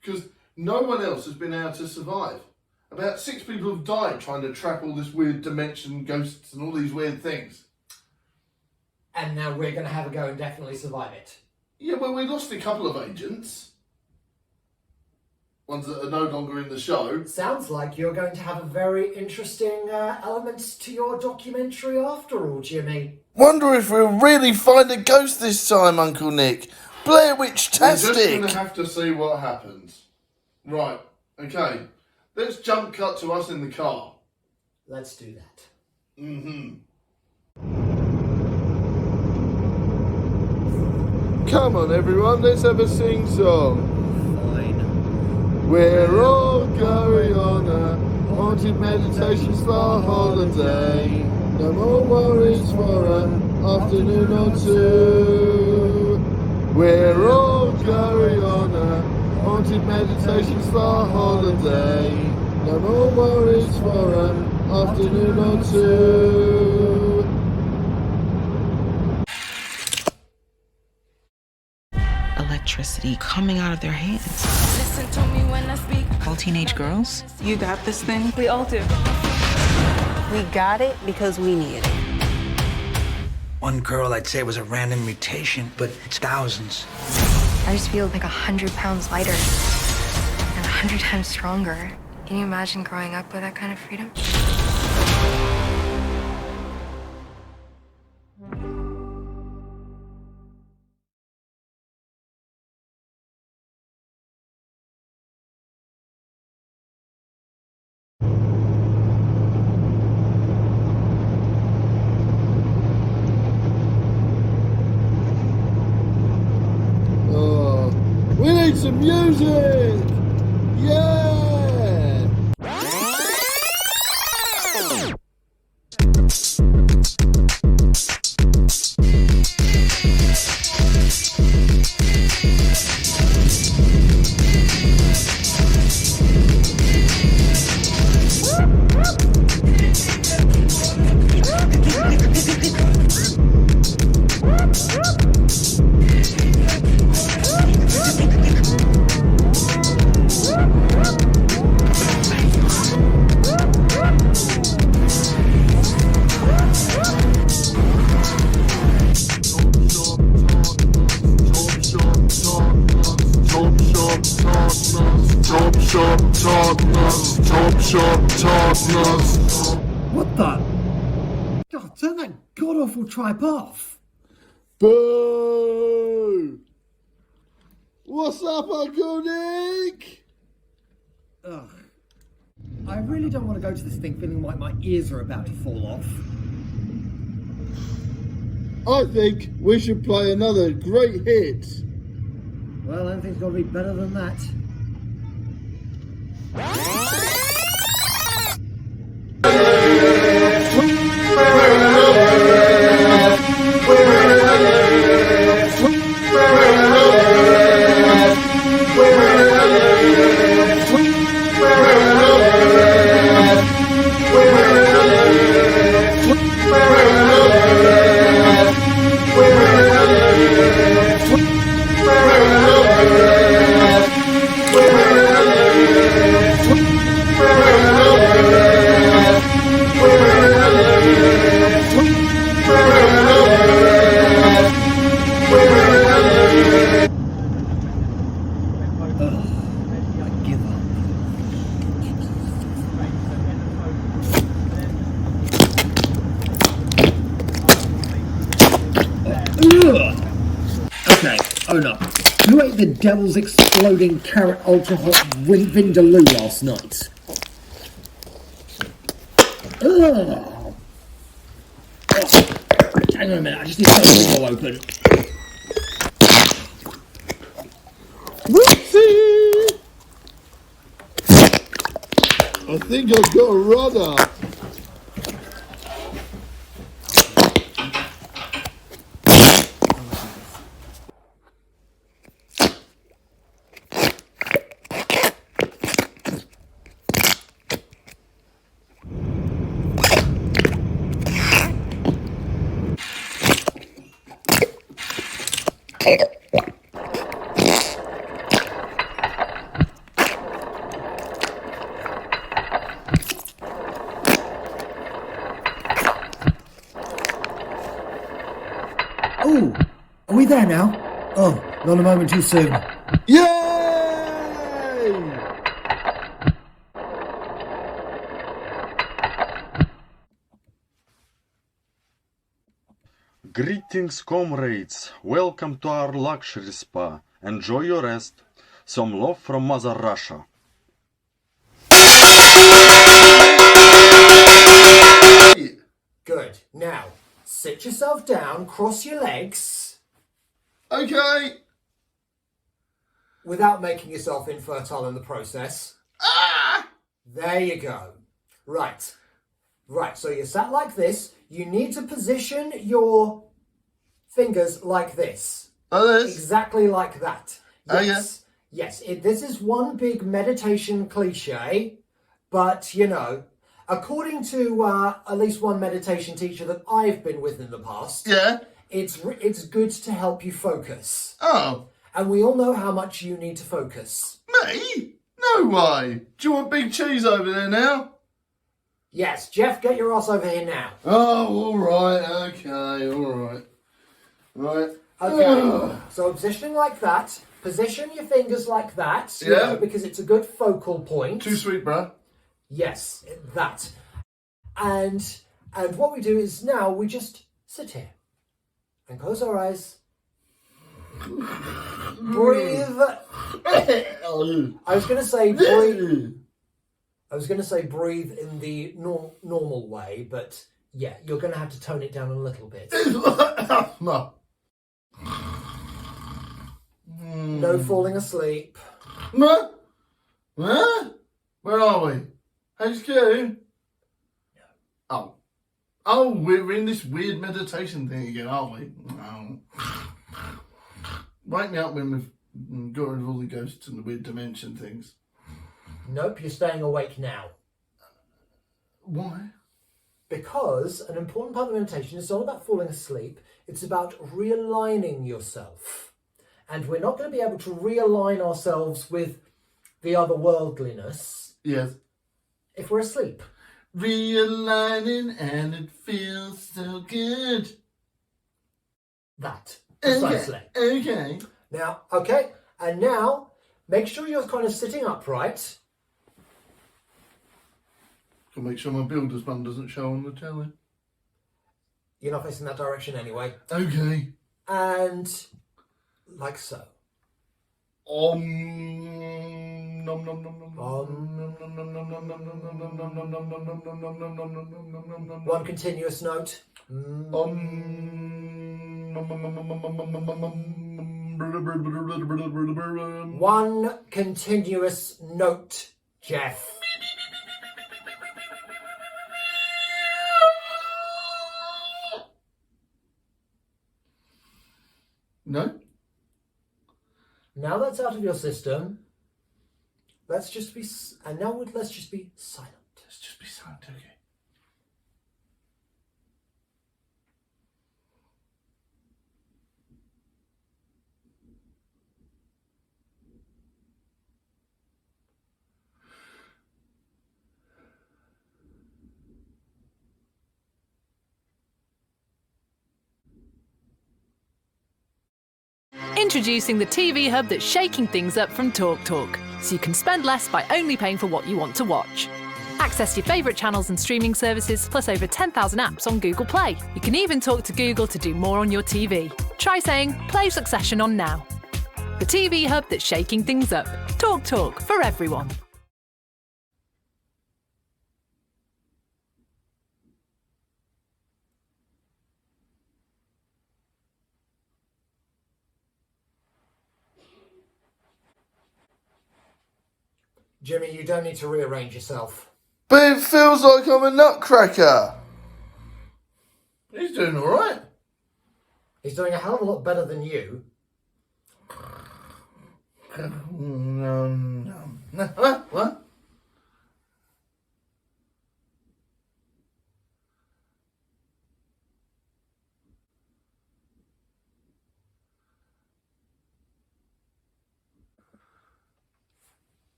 Because no one else has been able to survive. About 6 people have died trying to trap all this weird dimension ghosts and all these weird things. And now we're going to have a go and definitely survive it. Yeah, well, we lost a couple of agents. Ones that are no longer in the show. Sounds like you're going to have a very interesting element to your documentary after all, Jimmy. Wonder if we'll really find a ghost this time, Uncle Nick. Blair Witch-tastic. We're just going to have to see what happens. Right, okay. Let's jump cut to us in the car. Let's do that. Come on, everyone, let's have a sing-song. Fine. We're all going on a haunted meditation spa holiday. No more worries for an afternoon or two. We're all going on a haunted meditation spa holiday. No more worries for an afternoon or two. electricity coming out of their hands. Listen to me when I speak. All teenage girls? You got this thing? We all do. We got it because we needed it. One girl, I'd say it was a random mutation, but it's thousands. I just feel like 100 pounds lighter and 100 times stronger. Can you imagine growing up with that kind of freedom? We need some music! Yeah! What the? God, turn that god-awful tripe off. Boo! What's up, Uncle Nick? Ugh. I really don't want to go to this thing feeling like my ears are about to fall off. I think we should play another great hit. Well, anything's got to be better than that. Okay, own up. You ate the devil's exploding carrot ultra hot vindaloo last night. Ugh. Oh, hang on a minute, I just need to get the window open. Whoopsie! I think I've got a rudder. Oh, are we there now? Oh, not a moment too soon. Yay! Greetings, comrades. Welcome to our luxury spa. Enjoy your rest. Some love from Mother Russia. Good. Now, sit yourself down, cross your legs. Okay. Without making yourself infertile in the process. Ah! There you go. Right. Right, so you're sat like this. You need to position your fingers like this. Oh, this? Exactly like that. Oh, Yes. Yes, this is one big meditation cliche, but, you know, according to at least one meditation teacher that I've been with in the past, Yeah. it's good to help you focus. Oh. And we all know how much you need to focus. Me? No way. Do you want Big Cheese over there now? Yes, Jeff, get your ass over here now. Oh, all right. Okay, all right. Right. Okay, so positioning like that. Position your fingers like that. You know, because it's a good focal point. Too sweet, bruh. Yes, that. And what we do is now we just sit here and close our eyes. Breathe. I was going to say breathe. I was going to say breathe in the normal way, but yeah, you're going to have to tone it down a little bit. No falling asleep. What? Where are we? HQ? No. Oh, we're in this weird meditation thing again, aren't we? No. Wake me up when we've got rid of all the ghosts and the weird dimension things. Nope, you're staying awake now. Why? Because an important part of the meditation is not about falling asleep, it's about realigning yourself. And we're not going to be able to realign ourselves with the otherworldliness. Yes. If we're asleep. Realigning and it feels so good. That. Precisely. Okay. Now, okay. And now, make sure you're kind of sitting upright. Can make sure my builder's mum doesn't show on the telly. You're not facing that direction anyway. Okay. And like so. One continuous note. One continuous note, Jeff. No? Now that's out of your system, let's just be silent. Let's just be silent, okay. Introducing the TV hub that's shaking things up from TalkTalk, so you can spend less by only paying for what you want to watch. Access your favourite channels and streaming services, plus over 10,000 apps on Google Play. You can even talk to Google to do more on your TV. Try saying, play Succession on now. The TV hub that's shaking things up. TalkTalk for everyone. Jimmy, you don't need to rearrange yourself. But it feels like I'm a nutcracker. He's doing all right. He's doing a hell of a lot better than you. What?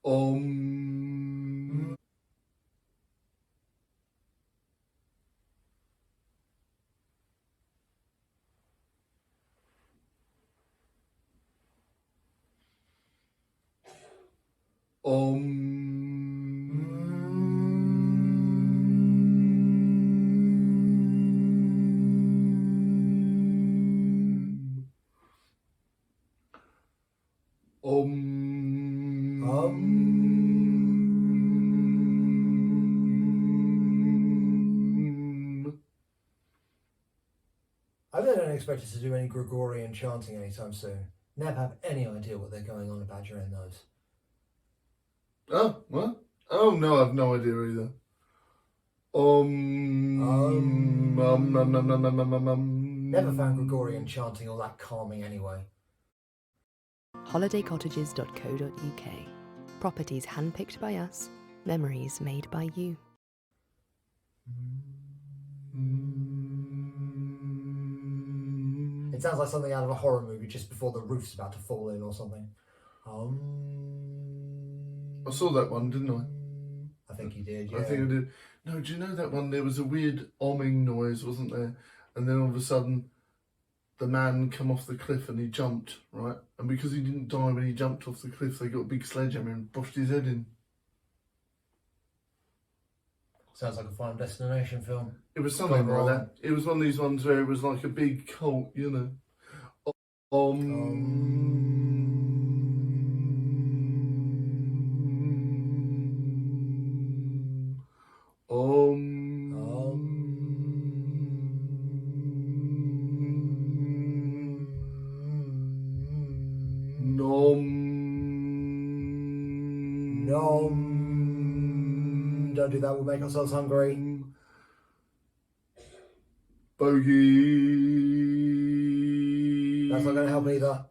Om. I really don't expect us to do any Gregorian chanting anytime soon. Never have any idea what they're going on about during those. Oh, what? Oh, no, I've no idea either. Never found Gregorian chanting all that calming anyway. holidaycottages.co.uk. Properties handpicked by us, memories made by you. It sounds like something out of a horror movie just before the roof's about to fall in or something. I saw that one, didn't I? I think you did, yeah. I think I did. No, do you know that one? There was a weird omming noise, wasn't there? And then all of a sudden, the man come off the cliff and he jumped, right? And because he didn't die when he jumped off the cliff, they got a big sledgehammer and bashed his head in. Sounds like a Final Destination film. It was something like that. It was one of these ones where it was like a big cult, you know. Don't do that, we'll make ourselves hungry. Bogey. That's not going to help either.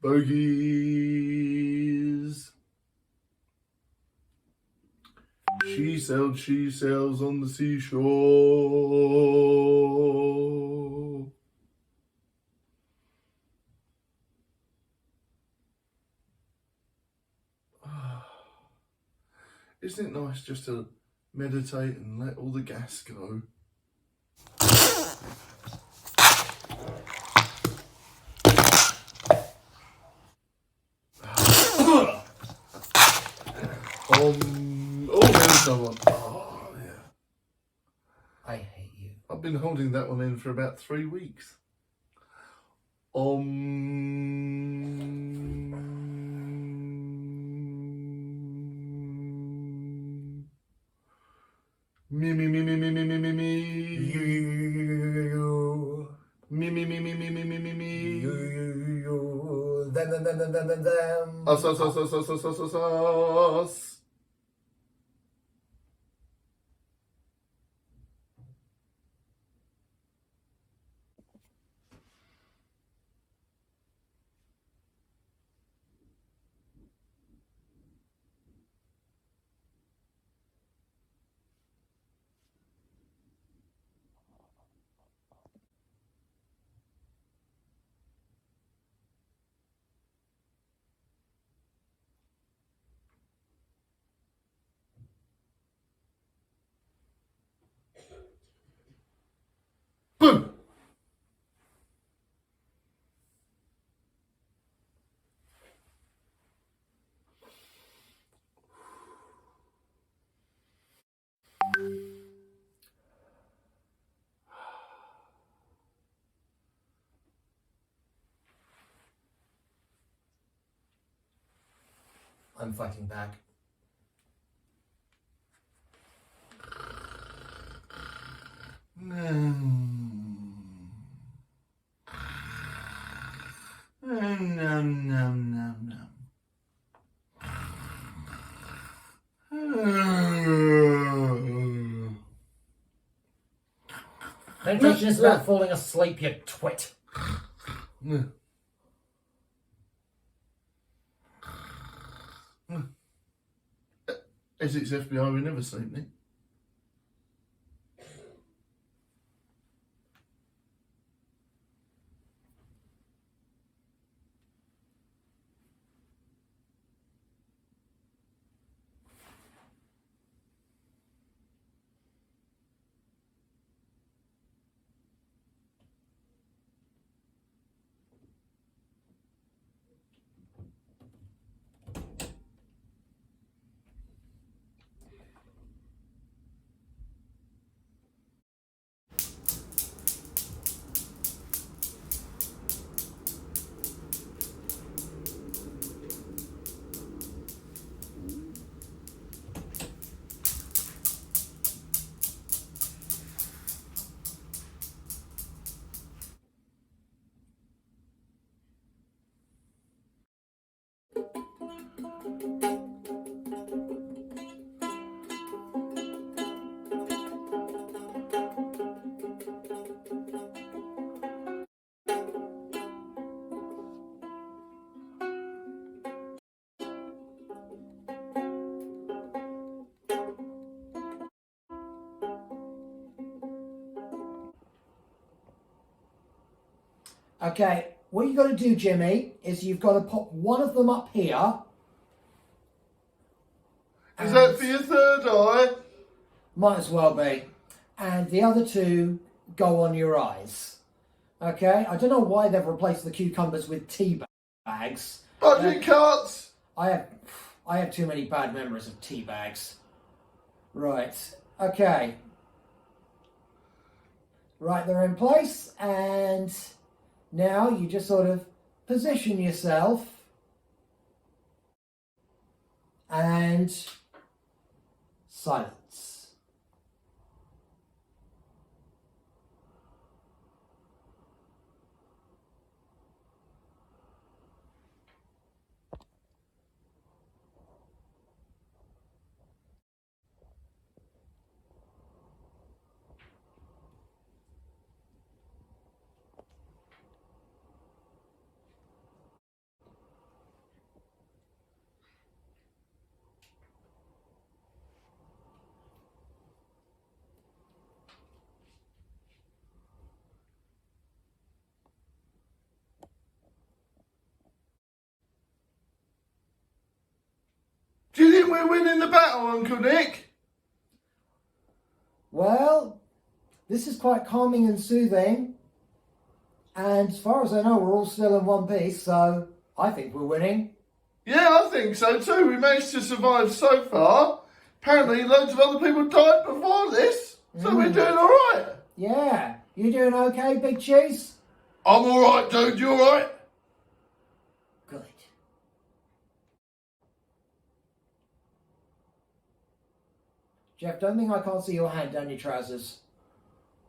Bogies. She sails on the seashore. Isn't it nice just to meditate and let all the gas go? There's someone. Oh, yeah. I hate you. I've been holding that one in for about 3 weeks. Me. Them. Us. Boom! I'm fighting back. Meditation is about falling asleep, you twit. Essex FBI, we never sleep, Nick. Okay, what you've got to do, Jimmy, is you've got to pop one of them up here. Is that for your third eye? Might as well be. And the other two go on your eyes. Okay? I don't know why they've replaced the cucumbers with tea bags. Budget cuts! I have too many bad memories of tea bags. Right. Okay. Right, they're in place, and now you just sort of position yourself and silence. Do you think we're winning the battle, Uncle Nick? Well, this is quite calming and soothing. And as far as I know, we're all still in one piece, so I think we're winning. Yeah, I think so too. We managed to survive so far. Apparently, loads of other people died before this, so we're doing all right. Yeah. You doing okay, Big Cheese? I'm all right, dude. You all right? Good. Jeff, don't think I can't see your hand down your trousers.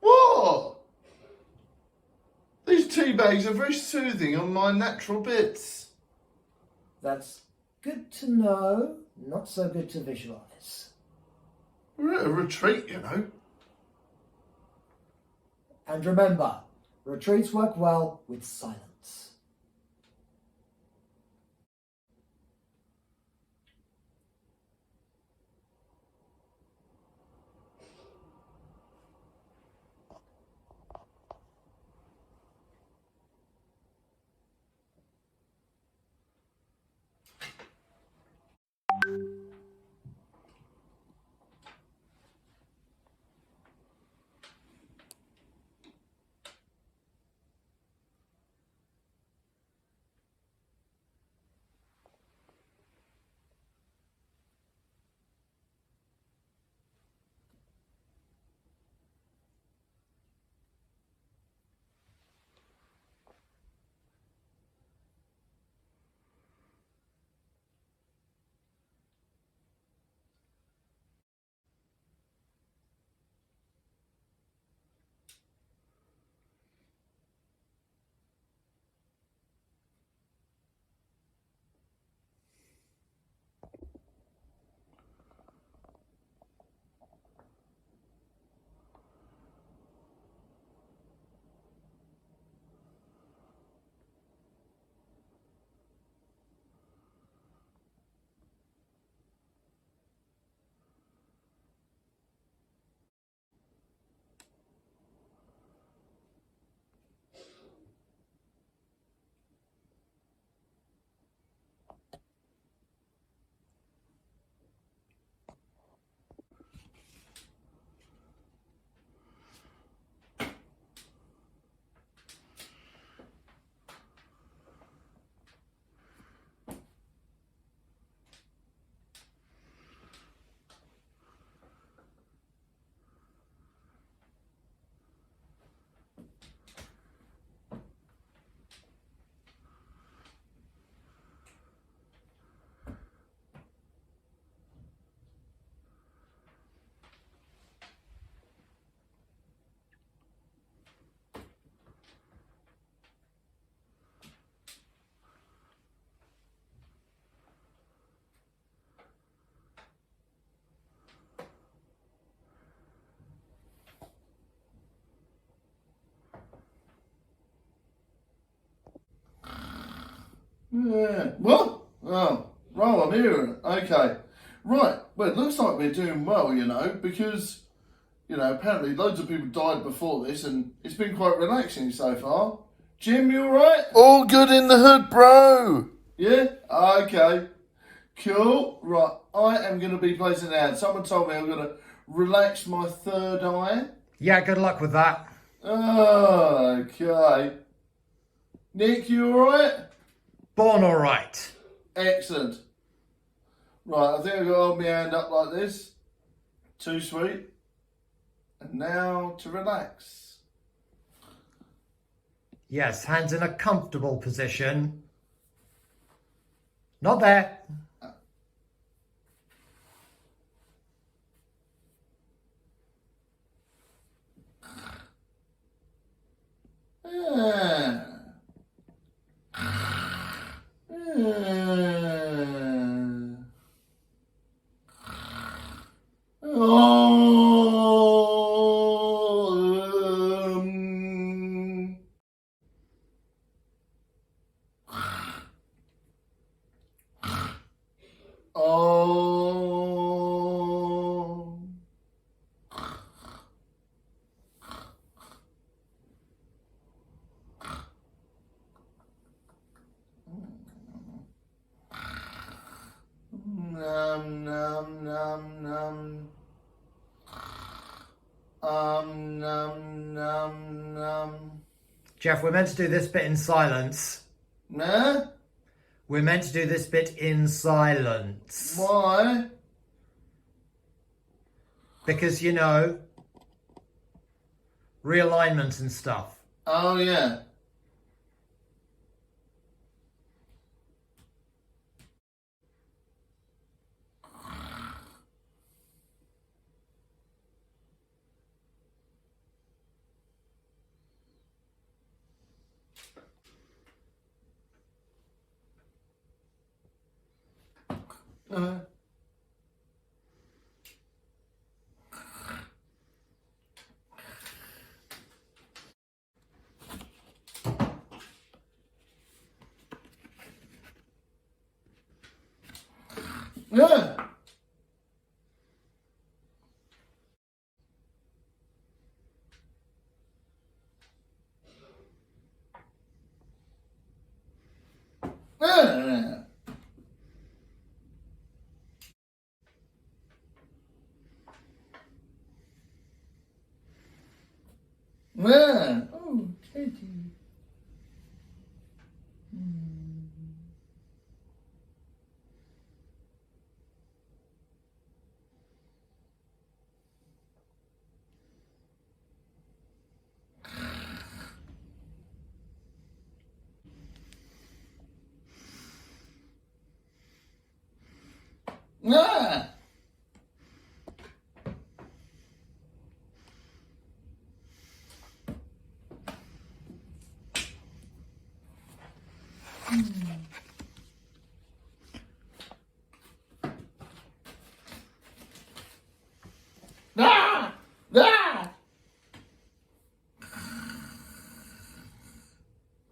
What? These tea bags are very soothing on my natural bits. That's good to know, not so good to visualise. We're at a retreat, you know. And remember, retreats work well with silence. Yeah. What? Oh, right, I'm hearing it. Okay. Right. Well, it looks like we're doing well, you know, because, you know, apparently loads of people died before this and it's been quite relaxing so far. Jim, you alright? All good in the hood, bro. Yeah? Okay. Cool. Right. I am going to be placing an ad. Someone told me I'm going to relax my third eye. Yeah, good luck with that. Okay. Nick, you alright? Born alright. Excellent. Right, I think I've got to hold my hand up like this. Too sweet. And now to relax. Yes, hands in a comfortable position. Not there. Yeah. Num num num num. Num num num. Jeff, we're meant to do this bit in silence. Nah? We're meant to do this bit in silence. Why? Because, you know, realignment and stuff. Oh, yeah. Yeah. Yeah. Yeah. Oh, Teddy. Yeah. Ah! Ah!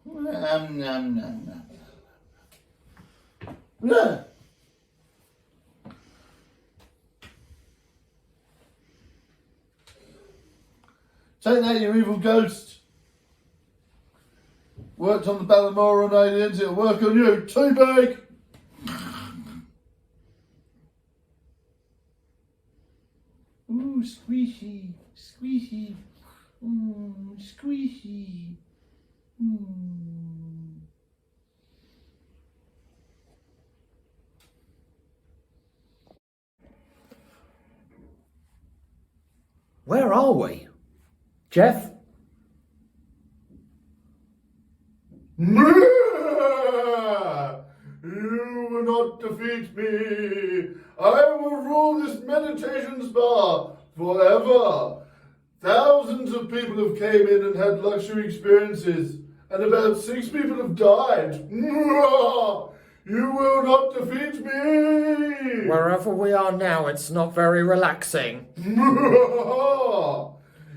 Nom, nom, nom, nom. Yeah. Take that, you evil ghost. Worked on the Balamoron aliens, it'll work on you. Too big. Ooh, squishy, squishy. Squishy. Where are we? Jeff? You will not defeat me. I will rule this meditation spa forever. Thousands of people have came in and had luxury experiences, and about 6 people have died. You will not defeat me. Wherever we are now, it's not very relaxing.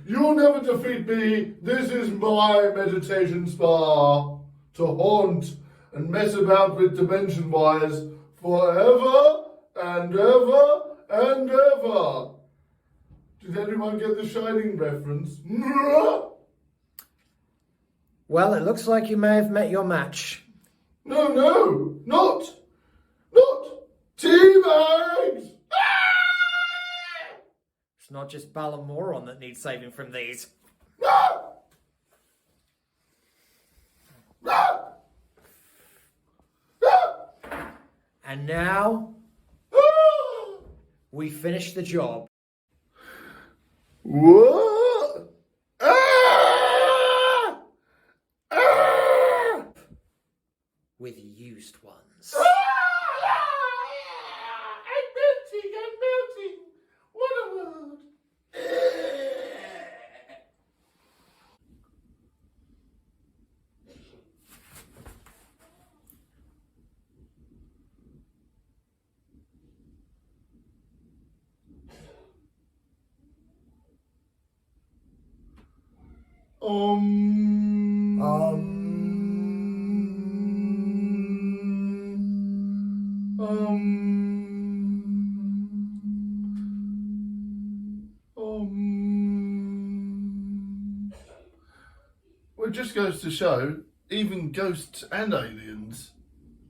You'll never defeat me. This is my meditation spa to haunt and mess about with dimension wires forever and ever and ever. Did anyone get the Shining reference? Well, it looks like you may have met your match. No, not Teabags! It's not just Balamoron that needs saving from these. And now, we finish the job. What? With used ones. I'm melting. What a word. Well, it just goes to show, even ghosts and aliens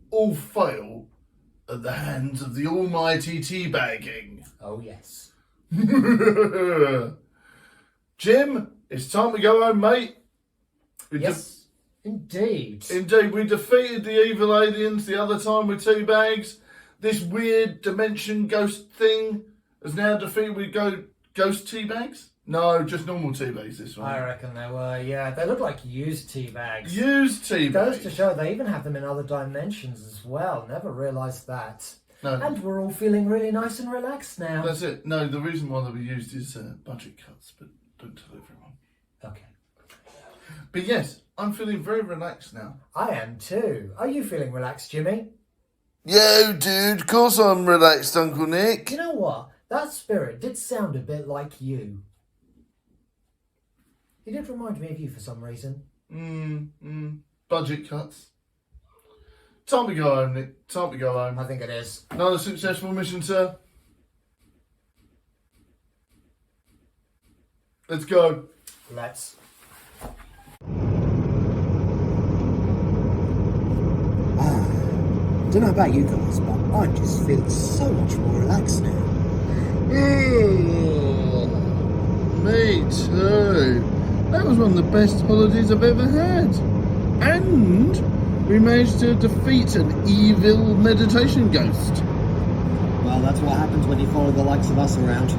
all fail at the hands of the almighty teabagging. Oh, yes. Jim, it's time to go home, mate. Yes, indeed. Indeed, we defeated the evil aliens the other time with teabags. This weird dimension ghost thing is now defeated with ghost teabags? No, just normal teabags this one. I reckon they were, yeah. They look like used tea bags. Used tea Goes bags. to show they even have them in other dimensions as well. Never realised that. No. And we're all feeling really nice and relaxed now. That's it. No, the reason why they were used is budget cuts, but don't tell everyone. Okay. But yes, I'm feeling very relaxed now. I am too. Are you feeling relaxed, Jimmy? Yo, dude, of course I'm relaxed, Uncle Nick. You know what? That spirit did sound a bit like you. He did remind me of you for some reason. Budget cuts. Time to go home, Nick. Time to go home. I think it is. Another successful mission, sir. Let's go. Let's. Don't know about you guys, but I'm just feeling so much more relaxed now. Me too. That was one of the best holidays I've ever had. And we managed to defeat an evil meditation ghost. Well, that's what happens when you follow the likes of us around.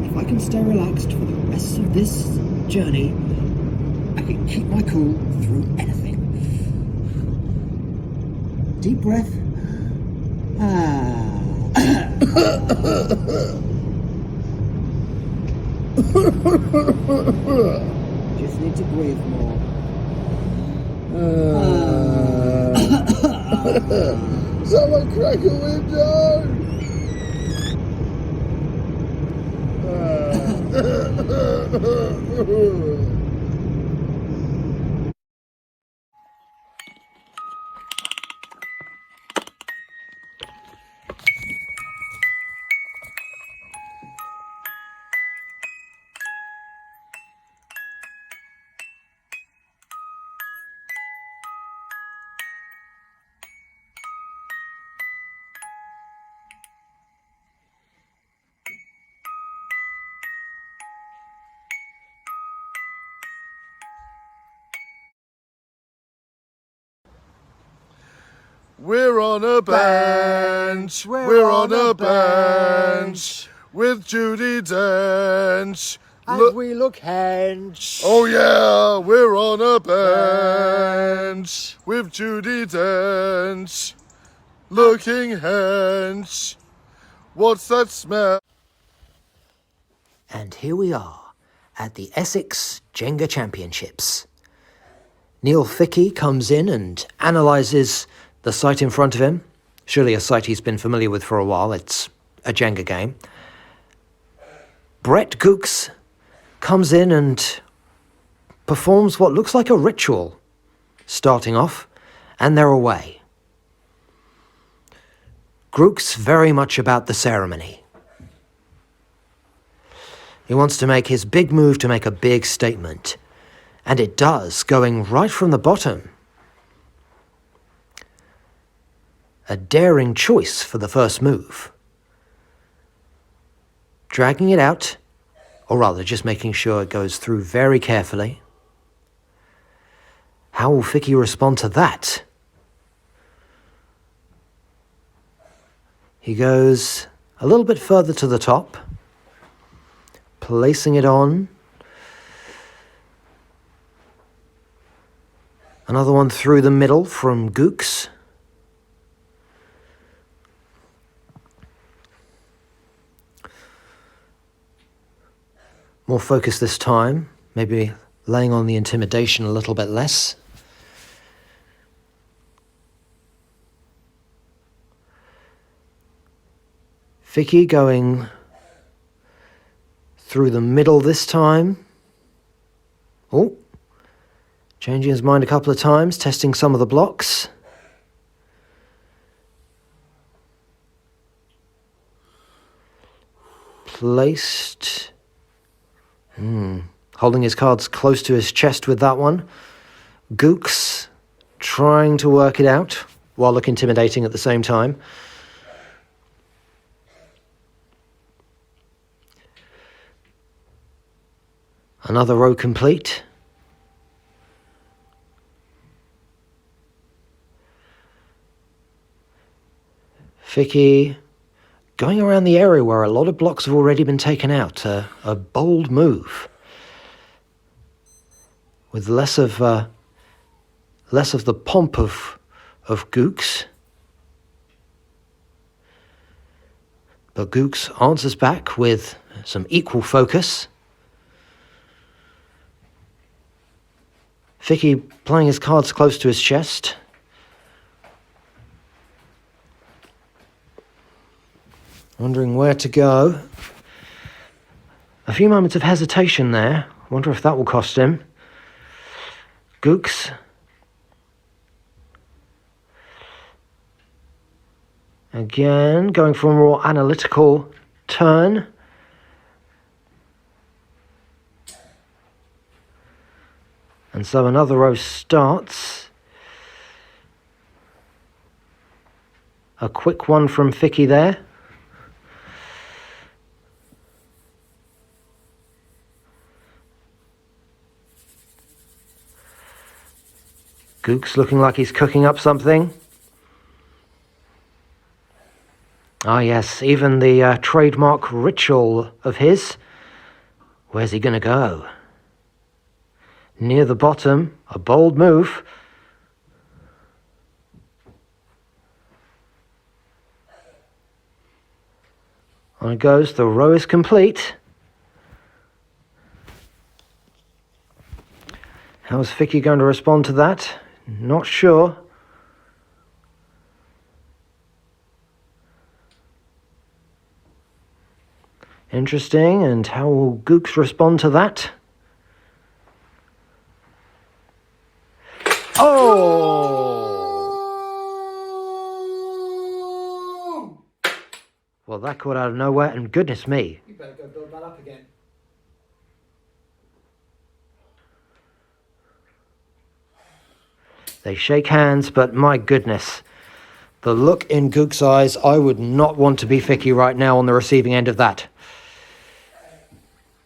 If I can stay relaxed for the rest of this journey, I can keep my cool through anything. Deep breath. Just need to breathe more. Someone crack a window! We're on a bench, we're on a bench, with Judi Dench. And we look hench. Oh yeah, we're on a bench, with Judi Dench, looking hench. What's that smell? And here we are at the Essex Jenga Championships. Neil Fickey comes in and analyses the site in front of him. Surely a site he's been familiar with for a while. It's a Jenga game. Brett Gooks comes in and performs what looks like a ritual, starting off, and they're away. Gooks very much about the ceremony. He wants to make his big move to make a big statement. And it does, going right from the bottom. A daring choice for the first move. Dragging it out, or rather just making sure it goes through very carefully. How will Fickey respond to that? He goes a little bit further to the top, placing it on. Another one through the middle from Gooks. More focus this time, maybe laying on the intimidation a little bit less. Fickey going through the middle this time. Oh, changing his mind a couple of times, testing some of the blocks. Placed. Holding his cards close to his chest with that one. Gooks trying to work it out while look intimidating at the same time. Another row complete. Fickey going around the area where a lot of blocks have already been taken out. A bold move. With less of the pomp of Gooks. But Gooks answers back with some equal focus. Fickey playing his cards close to his chest. Wondering where to go. A few moments of hesitation there. Wonder if that will cost him. Gooks. Again, going for a more analytical turn. And so another row starts. A quick one from Fickey there. Gooks looking like he's cooking up something. Ah yes, even the trademark ritual of his. Where's he going to go? Near the bottom, a bold move. On it goes, the row is complete. How's Fickey going to respond to that? Not sure. Interesting, and how will Gooks respond to that? Oh! Well, that caught out of nowhere, and goodness me. You better go build that up again. They shake hands, but my goodness. The look in Gooks' eyes, I would not want to be Fickey right now on the receiving end of that.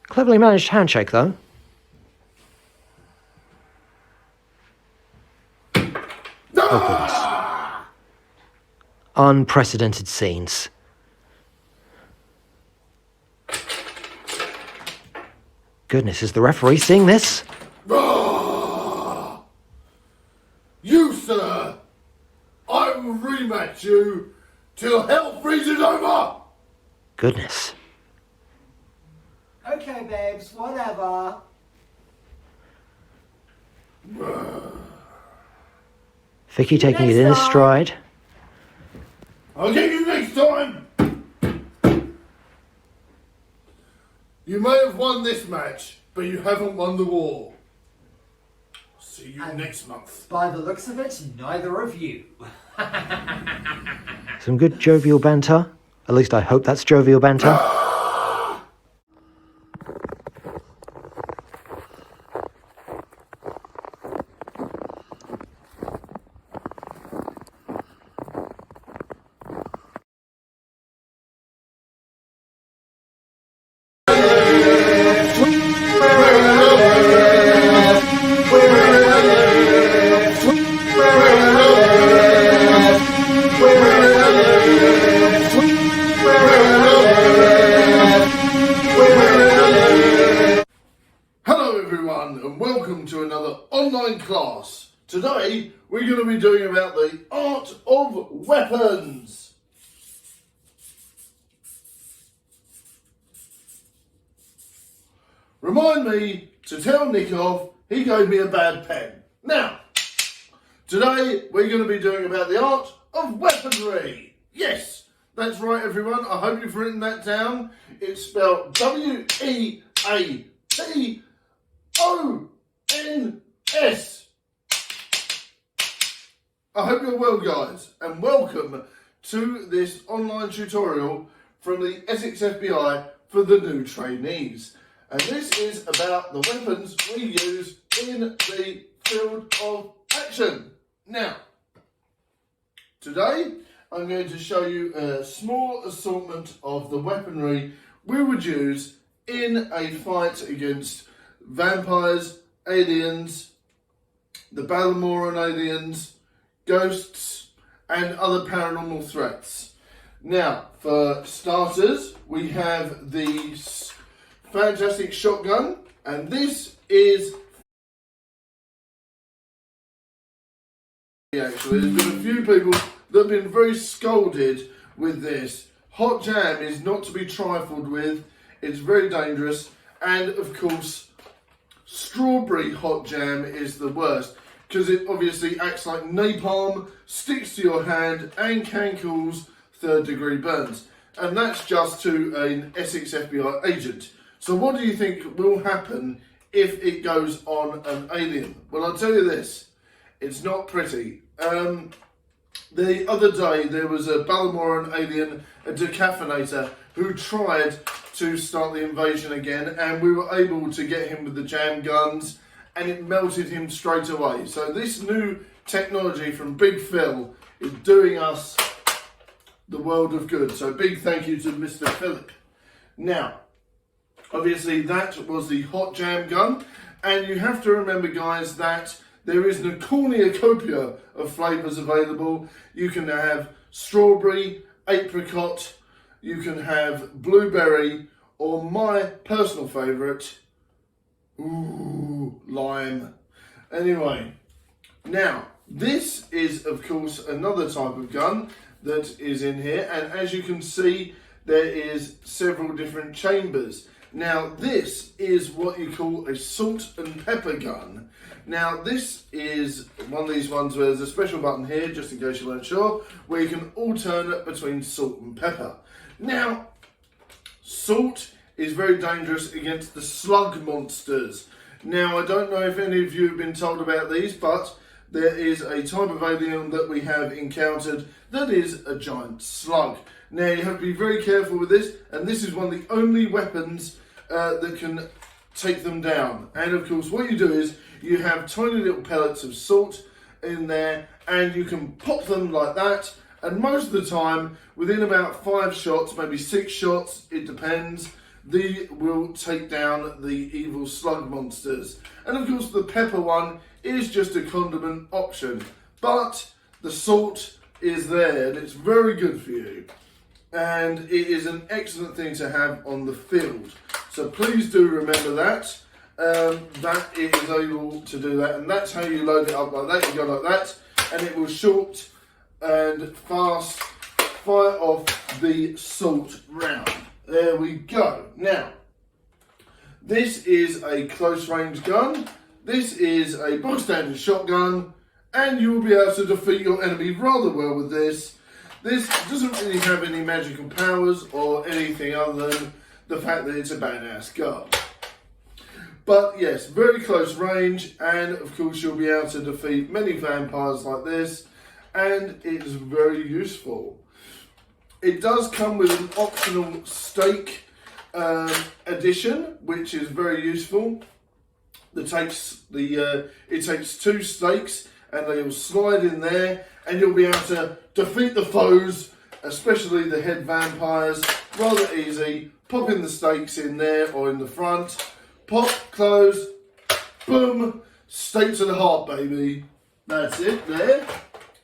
Cleverly managed handshake, though. Oh, goodness. Unprecedented scenes. Goodness, is the referee seeing this? You, sir! I will rematch you till hell freezes over! Goodness. Okay, babes, whatever. Vicky taking it in his stride. I'll get you next time! You may have won this match, but you haven't won the war. See you next month. By the looks of it, neither of you. Some good jovial banter. At least I hope that's jovial banter. Hello everyone and welcome to another online class. Today we're going to be doing about the art of weapons. Remind me to tell Nick off he gave me a bad pen. Now, today we're going to be doing about the art of weaponry. Yes, that's right everyone. I hope you've written that down. It's spelled W-E-A-P-O-N-S. I hope you're well guys and welcome to this online tutorial from the Essex FBI for the new trainees. And this is about the weapons we use in the field of action. Now, today I'm going to show you a small assortment of the weaponry we would use in a fight against vampires, aliens, the Balamoran aliens, ghosts, and other paranormal threats. Now, for starters, we have the fantastic shotgun, and this is actually there's been a few people that have been very scolded with this. Hot jam is not to be trifled with. It's very dangerous, and of course strawberry hot jam is the worst because it obviously acts like napalm, sticks to your hand and can cause third-degree burns, and that's just to an Essex FBI agent. So what do you think will happen if it goes on an alien? Well, I'll tell you this, it's not pretty. The other day there was a Balamoran alien, a decaffeinator, who tried to start the invasion again, and we were able to get him with the jam guns and it melted him straight away. So this new technology from Big Phil is doing us the world of good. So big thank you to Mr. Philip. Now, obviously that was the hot jam gun, and you have to remember guys that there is a cornucopia of flavours available. You can have strawberry, apricot, you can have blueberry, or my personal favourite, lime. Anyway, now this is of course another type of gun that is in here, and as you can see there is several different chambers. Now this is what you call a salt and pepper gun. Now this is one of these ones where there's a special button here, just in case you weren't sure, where you can alternate between salt and pepper. Now, salt is very dangerous against the slug monsters. Now I don't know if any of you have been told about these, but there is a type of alien that we have encountered that is a giant slug. Now you have to be very careful with this, and this is one of the only weapons that can take them down. And of course what you do is you have tiny little pellets of salt in there, and you can pop them like that, and most of the time within about 5 shots, maybe 6 shots, it depends, they will take down the evil slug monsters. And of course the pepper one is just a condiment option, but the salt is there and it's very good for you, and it is an excellent thing to have on the field. So please do remember that, that it is able to do that, and that's how you load it up like that. You go like that and it will short and fast fire off the salt round. There we go. Now, This is a close range gun. This is a bog standard shotgun, and you will be able to defeat your enemy rather well with this. This doesn't really have any magical powers or anything other than the fact that it's a badass gun. But yes, very close range, and of course you'll be able to defeat many vampires like this, and it's very useful. It does come with an optional stake addition, which is very useful. It takes 2 stakes, and they will slide in there, and you'll be able to defeat the foes, especially the head vampires, rather easy. Popping the stakes in there or in the front, pop, close, boom, stake to the heart, baby. That's it there.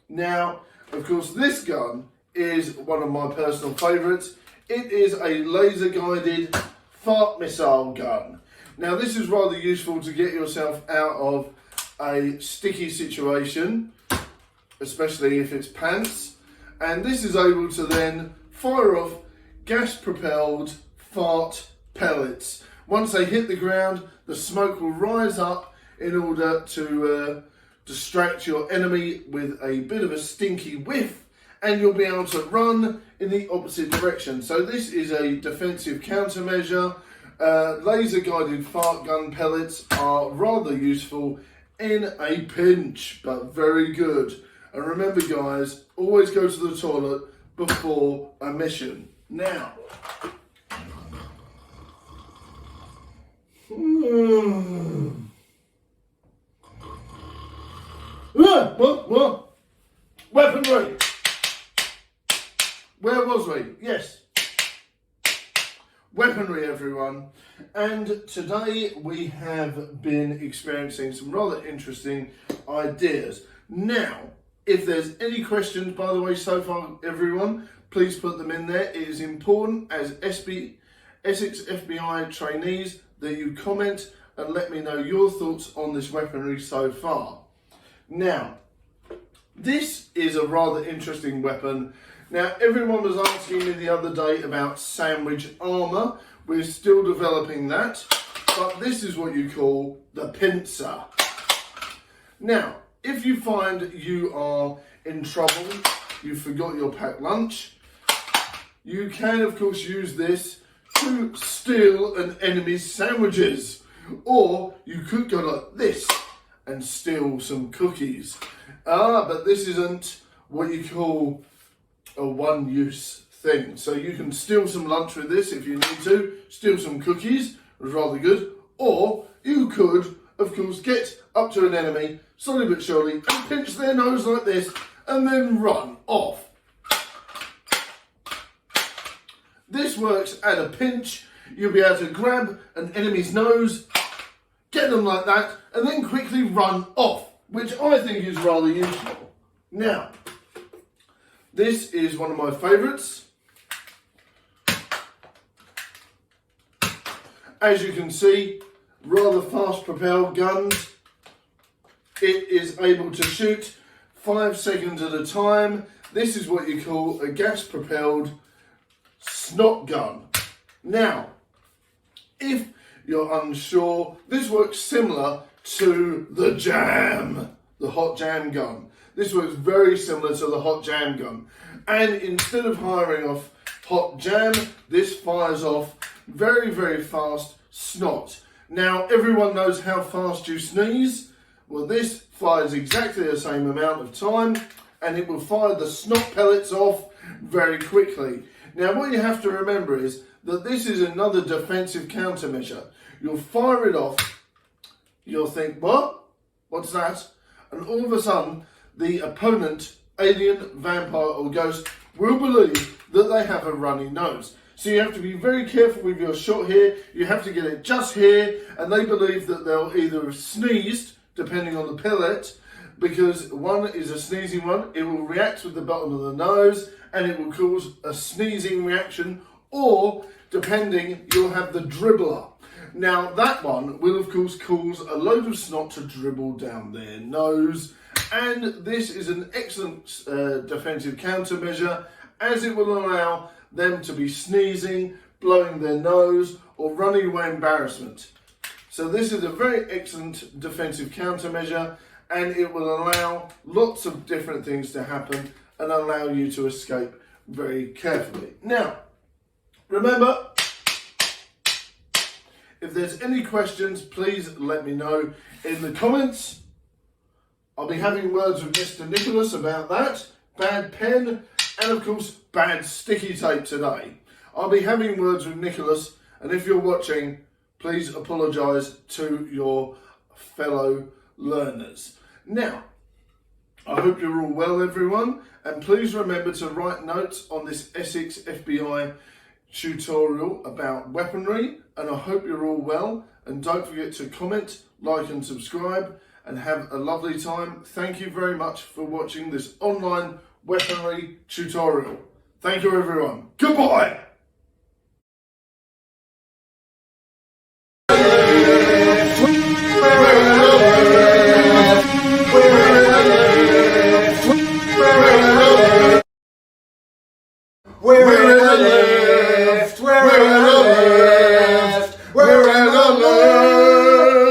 Now, of course, this gun is one of my personal favourites. It is a laser guided fart missile gun. Now, this is rather useful to get yourself out of a sticky situation, especially if it's pants, and this is able to then fire off gas propelled fart pellets. Once they hit the ground, the smoke will rise up in order to distract your enemy with a bit of a stinky whiff, and you'll be able to run in the opposite direction. So this is a defensive countermeasure. Laser guided fart gun pellets are rather useful in a pinch, but very good. And remember guys, always go to the toilet before a mission. Now, what? Weaponry. Where was we? Yes. Weaponry, everyone. And today we have been experiencing some rather interesting ideas. Now, if there's any questions, by the way, so far, everyone, please put them in there. It is important as Essex FBI trainees that you comment and let me know your thoughts on this weaponry so far. Now, this is a rather interesting weapon. Now, everyone was asking me the other day about sandwich armour. We're still developing that, but this is what you call the pincer. Now, if you find you are in trouble, you forgot your packed lunch, you can of course use this to steal an enemy's sandwiches. Or you could go like this and steal some cookies. But this isn't what you call a one-use thing. So you can steal some lunch with this if you need to, steal some cookies, rather good. Or you could, of course, get up to an enemy, slowly but surely, and pinch their nose like this, and then run off. This works at a pinch. You'll be able to grab an enemy's nose, get them like that, and then quickly run off, which I think is rather useful. Now, this is one of my favourites. As you can see, rather fast propelled guns. It is able to shoot 5 seconds at a time. This is what you call a gas propelled snot gun. Now, if you're unsure, this works similar to the jam, the hot jam gun. This works very similar to the hot jam gun. And instead of firing off hot jam, this fires off very, very fast snot. Now, everyone knows how fast you sneeze. Well, this fires exactly the same amount of time, and it will fire the snot pellets off very quickly. Now, what you have to remember is that this is another defensive countermeasure. You'll fire it off, you'll think, what? What's that? And all of a sudden, the opponent, alien, vampire or ghost, will believe that they have a runny nose. So you have to be very careful with your shot here. You have to get it just here, and they believe that they'll either have sneezed, depending on the pellet, because one is a sneezing one, it will react with the bottom of the nose, and it will cause a sneezing reaction, or, depending, you'll have the dribbler. Now, that one will, of course, cause a load of snot to dribble down their nose, and this is an excellent defensive countermeasure, as it will allow them to be sneezing, blowing their nose, or running away embarrassment. So this is a very excellent defensive countermeasure, and it will allow lots of different things to happen and allow you to escape very carefully. Now, remember, if there's any questions, please let me know in the comments. I'll be having words with Mr. Nicholas about that. Bad pen and of course bad sticky tape today. I'll be having words with Nicholas, and if you're watching, please apologise to your fellow learners. Now, I hope you're all well, everyone, and please remember to write notes on this Essex FBI tutorial about weaponry, and I hope you're all well, and don't forget to comment, like and subscribe, and have a lovely time. Thank you very much for watching this online weaponry tutorial. Thank you, everyone. Goodbye!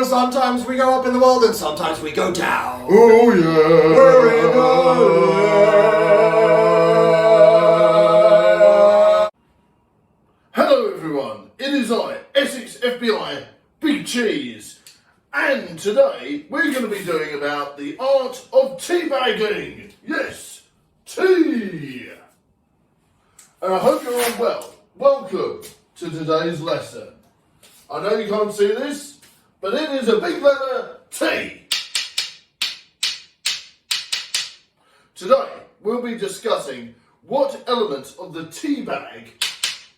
Sometimes we go up in the world and sometimes we go down. Oh yeah. We're in the left. Hello everyone, it is I, Essex FBI, Big Cheese, and today we're going to be doing about the art of teabagging. Yes, tea. And I hope you're all well. Welcome to today's lesson. I know you can't see this, but it is a big letter T. Today, we'll be discussing what elements of the tea bag,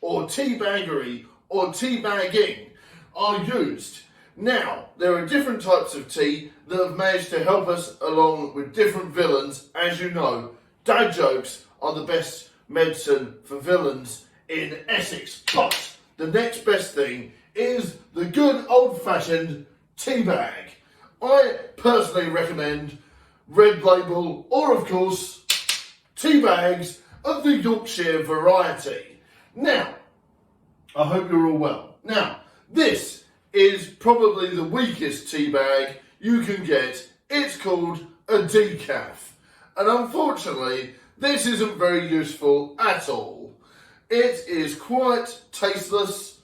or teabaggery, or teabagging are used. Now, there are different types of tea that have managed to help us along with different villains. As you know, dad jokes are the best medicine for villains in Essex. But the next best thing is the good old-fashioned tea bag. I personally recommend Red Label, or of course tea bags of the Yorkshire variety. Now, I hope you're all well. Now, this is probably the weakest tea bag you can get. It's called a decaf, and unfortunately this isn't very useful at all. It is quite tasteless.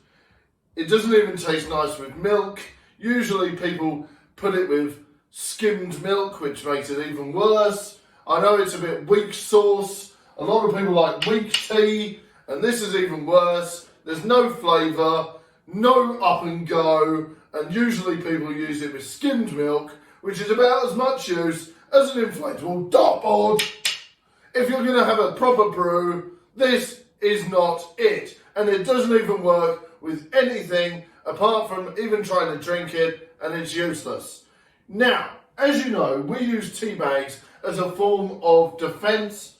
It doesn't even taste nice with milk. Usually people put it with skimmed milk, which makes it even worse. I know it's a bit weak sauce. A lot of people like weak tea, and this is even worse. There's no flavour, no up and go, and usually people use it with skimmed milk, which is about as much use as an inflatable dartboard. If you're going to have a proper brew, this is not it. And it doesn't even work with anything apart from even trying to drink it, and it's useless. Now, as you know, we use tea bags as a form of defence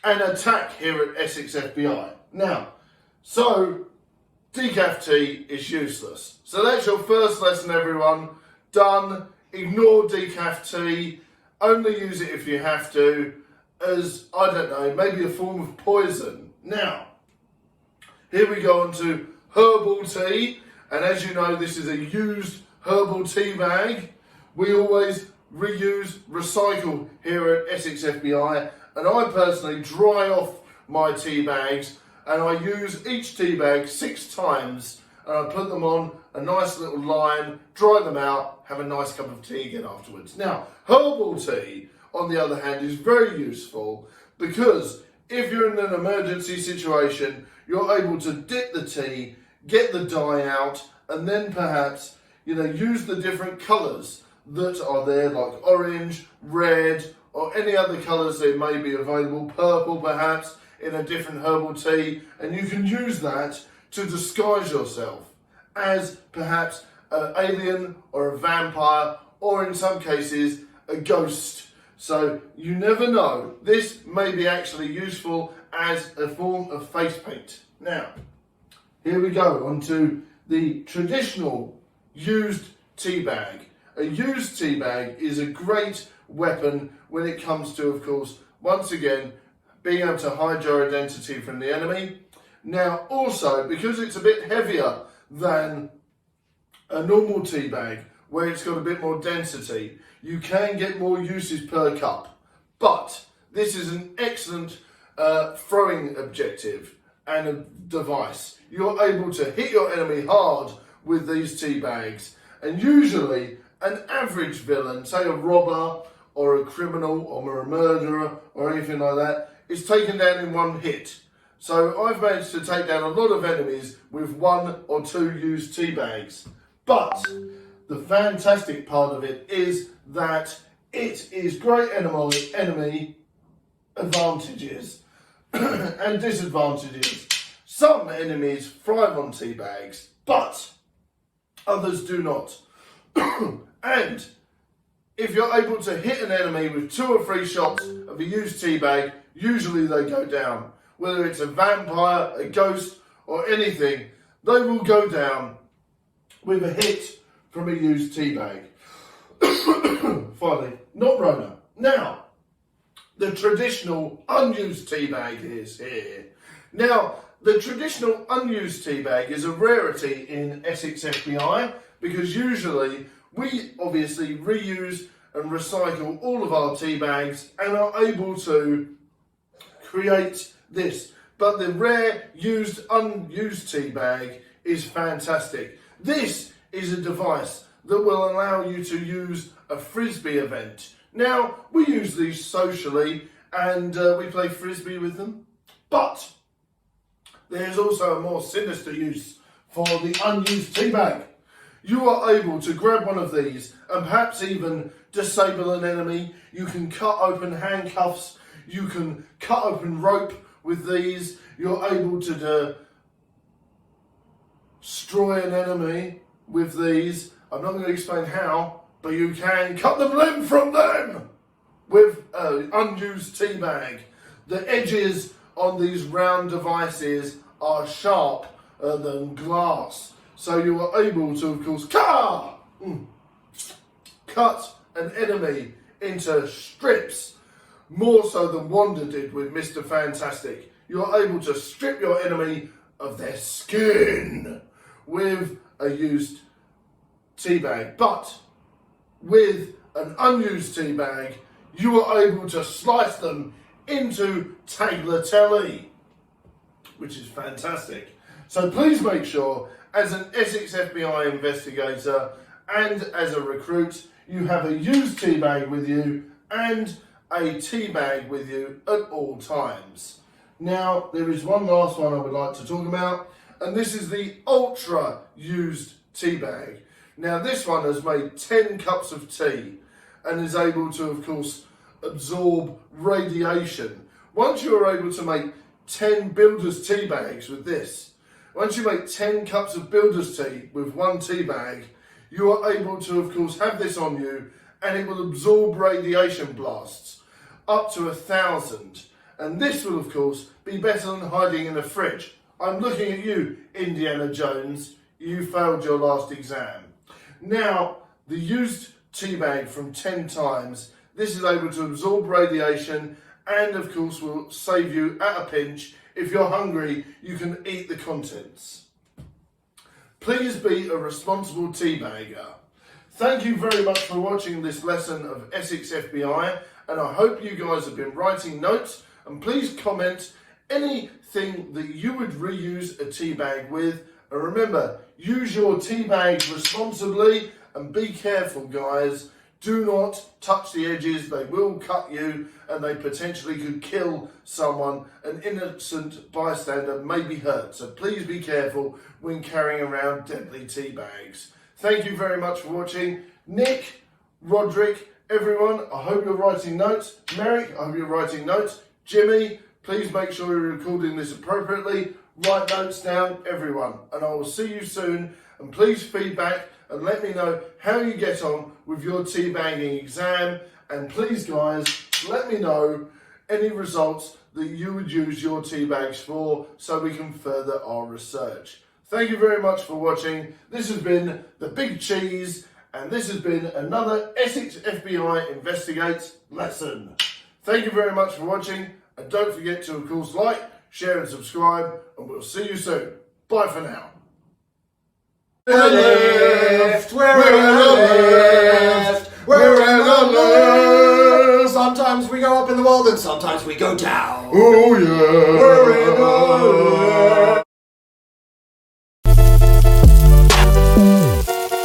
and attack here at Essex FBI. Now, so decaf tea is useless. So that's your first lesson, everyone. Done. Ignore decaf tea. Only use it if you have to, as, I don't know, maybe a form of poison. Now, here we go on to herbal tea, and as you know, this is a used herbal tea bag. We always reuse, recycle here at Essex FBI, and I personally dry off my tea bags, and I use each tea bag 6 times, and I put them on a nice little line, dry them out, have a nice cup of tea again afterwards. Now, herbal tea, on the other hand, is very useful because if you're in an emergency situation, you're able to dip the tea, get the dye out, and then perhaps, use the different colours that are there, like orange, red, or any other colours that may be available, purple perhaps, in a different herbal tea, and you can use that to disguise yourself as perhaps an alien or a vampire, or in some cases, a ghost. So you never know. This may be actually useful as a form of face paint. Now, here we go on to the traditional used tea bag. A used tea bag is a great weapon when it comes to, of course, once again, being able to hide your identity from the enemy. Now, also, because it's a bit heavier than a normal tea bag where it's got a bit more density. You can get more uses per cup, but this is an excellent throwing objective and a device. You're able to hit your enemy hard with these tea bags, and usually an average villain, say a robber or a criminal or a murderer or anything like that, is taken down in one hit. So I've managed to take down a lot of enemies with 1 or 2 used tea bags. But the fantastic part of it is that it is great enemy advantages and disadvantages. Some enemies thrive on tea bags, but others do not. And if you're able to hit an enemy with 2 or 3 shots of a used tea bag, usually they go down. Whether it's a vampire, a ghost, or anything, they will go down with a hit from a used tea bag. Finally, not Rona. Now, the traditional unused tea bag is here. Now, the traditional unused tea bag is a rarity in Essex FBI because usually we obviously reuse and recycle all of our tea bags and are able to create this. But the rare used unused tea bag is fantastic. This is a device that will allow you to use a frisbee event. Now, we use these socially and we play frisbee with them, but there's also a more sinister use for the unused tea bag. You are able to grab one of these and perhaps even disable an enemy. You can cut open handcuffs. You can cut open rope with these. You're able to destroy an enemy with these. I'm not going to explain how, but you can cut the limb from them with an unused tea bag. The edges on these round devices are sharp than glass. So you are able to, of course, cut an enemy into strips, more so than Wanda did with Mr. Fantastic. You are able to strip your enemy of their skin with a used tea bag. But with an unused tea bag, you are able to slice them into tagliatelle, which is fantastic. So please make sure, as an Essex FBI investigator and as a recruit, you have a used tea bag with you and a tea bag with you at all times. Now, there is one last one I would like to talk about, and this is the ultra used tea bag. Now, this one has made 10 cups of tea and is able to, of course, absorb radiation. Once you are able to make 10 builder's tea bags with this, once you make 10 cups of builder's tea with one tea bag, you are able to, of course, have this on you and it will absorb radiation blasts up to 1,000. And this will, of course, be better than hiding in a fridge. I'm looking at you, Indiana Jones. You failed your last exam. Now, the used tea bag from 10 times, this is able to absorb radiation and, of course, will save you at a pinch. If you're hungry, you can eat the contents. Please be a responsible tea bagger. Thank you very much for watching this lesson of Essex FBI, and I hope you guys have been writing notes, and please comment anything that you would reuse a tea bag with. And remember, use your tea bags responsibly and be careful, guys. Do not touch the edges, they will cut you and they potentially could kill someone. An innocent bystander may be hurt, so please be careful when carrying around deadly tea bags. Thank you very much for watching. Nick, Roderick, everyone, I hope you're writing notes. Merrick, I hope you're writing notes. Jimmy, please make sure you're recording this appropriately. Write notes down, everyone, and I will see you soon. And please feedback and let me know how you get on with your tea bagging exam. And please, guys, let me know any results that you would use your tea bags for so we can further our research. Thank you very much for watching. This has been The Big Cheese, and this has been another Essex FBI Investigates lesson. Thank you very much for watching, and don't forget to, of course, like, share and subscribe, and we'll see you soon. Bye for now. Left, we're in the left, we're in the left. Sometimes we go up in the world and sometimes we go down. Oh yeah. We're in the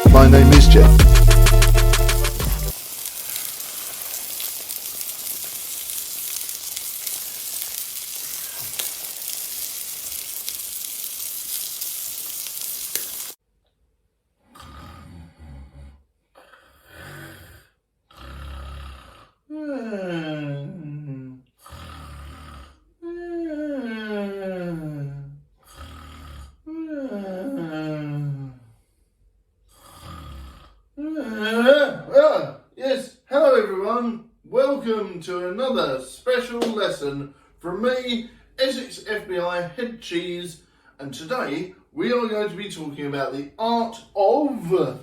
left. My name is Jeff. Yes, hello everyone. Welcome to another special lesson from me, Essex FBI Head Cheese, and today we are going to be talking about the art of the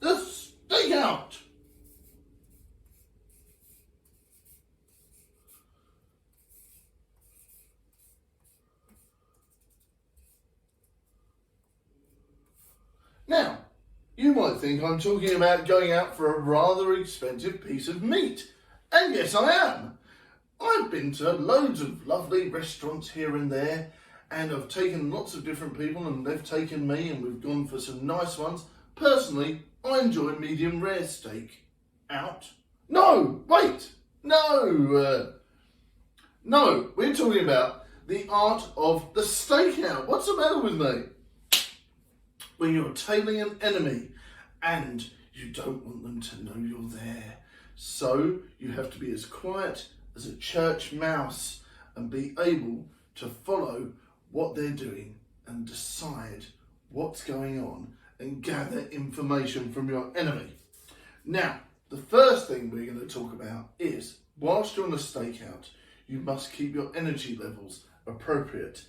stakeout. Now, you might think I'm talking about going out for a rather expensive piece of meat, and yes I am. I've been to loads of lovely restaurants here and there, and I've taken lots of different people and they've taken me and we've gone for some nice ones. Personally, I enjoy medium rare steak. Out? No, wait, no, we're talking about the art of the stakeout. What's the matter with me? When you're tailing an enemy and you don't want them to know you're there. So you have to be as quiet as a church mouse and be able to follow what they're doing and decide what's going on and gather information from your enemy. Now, the first thing we're going to talk about is, whilst you're on a stakeout, you must keep your energy levels appropriate.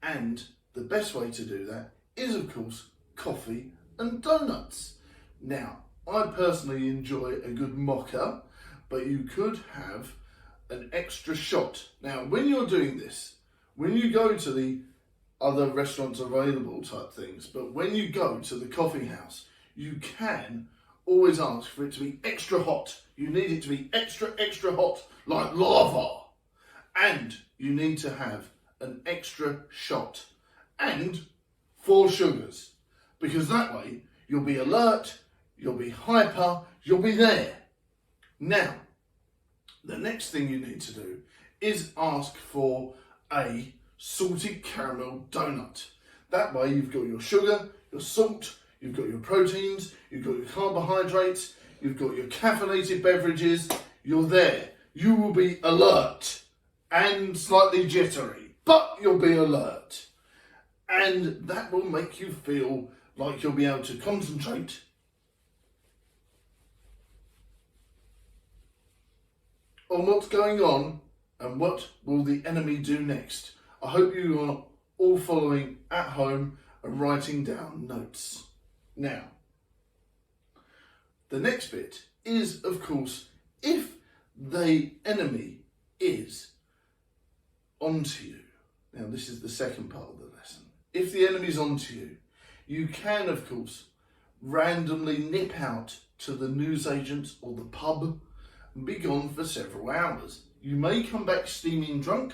And the best way to do that is, of course, coffee and donuts. Now, I personally enjoy a good mocha, but you could have an extra shot. Now, when you're doing this, when you go to the other restaurants available type things, but when you go to the coffee house, you can always ask for it to be extra hot. You need it to be extra hot, like lava. And you need to have an extra shot and 4 sugars, because that way you'll be alert, you'll be hyper, you'll be there. Now, the next thing you need to do is ask for a salted caramel donut. That way you've got your sugar, your salt, you've got your proteins, you've got your carbohydrates, you've got your caffeinated beverages, you're there. You will be alert and slightly jittery, but you'll be alert. And that will make you feel like you'll be able to concentrate on what's going on and what will the enemy do next. I hope you are all following at home and writing down notes. Now, the next bit is, of course, if the enemy is onto you. Now, this is the second part of the lesson. If the enemy's onto you, you can, of course, randomly nip out to the newsagents or the pub and be gone for several hours. You may come back steaming drunk,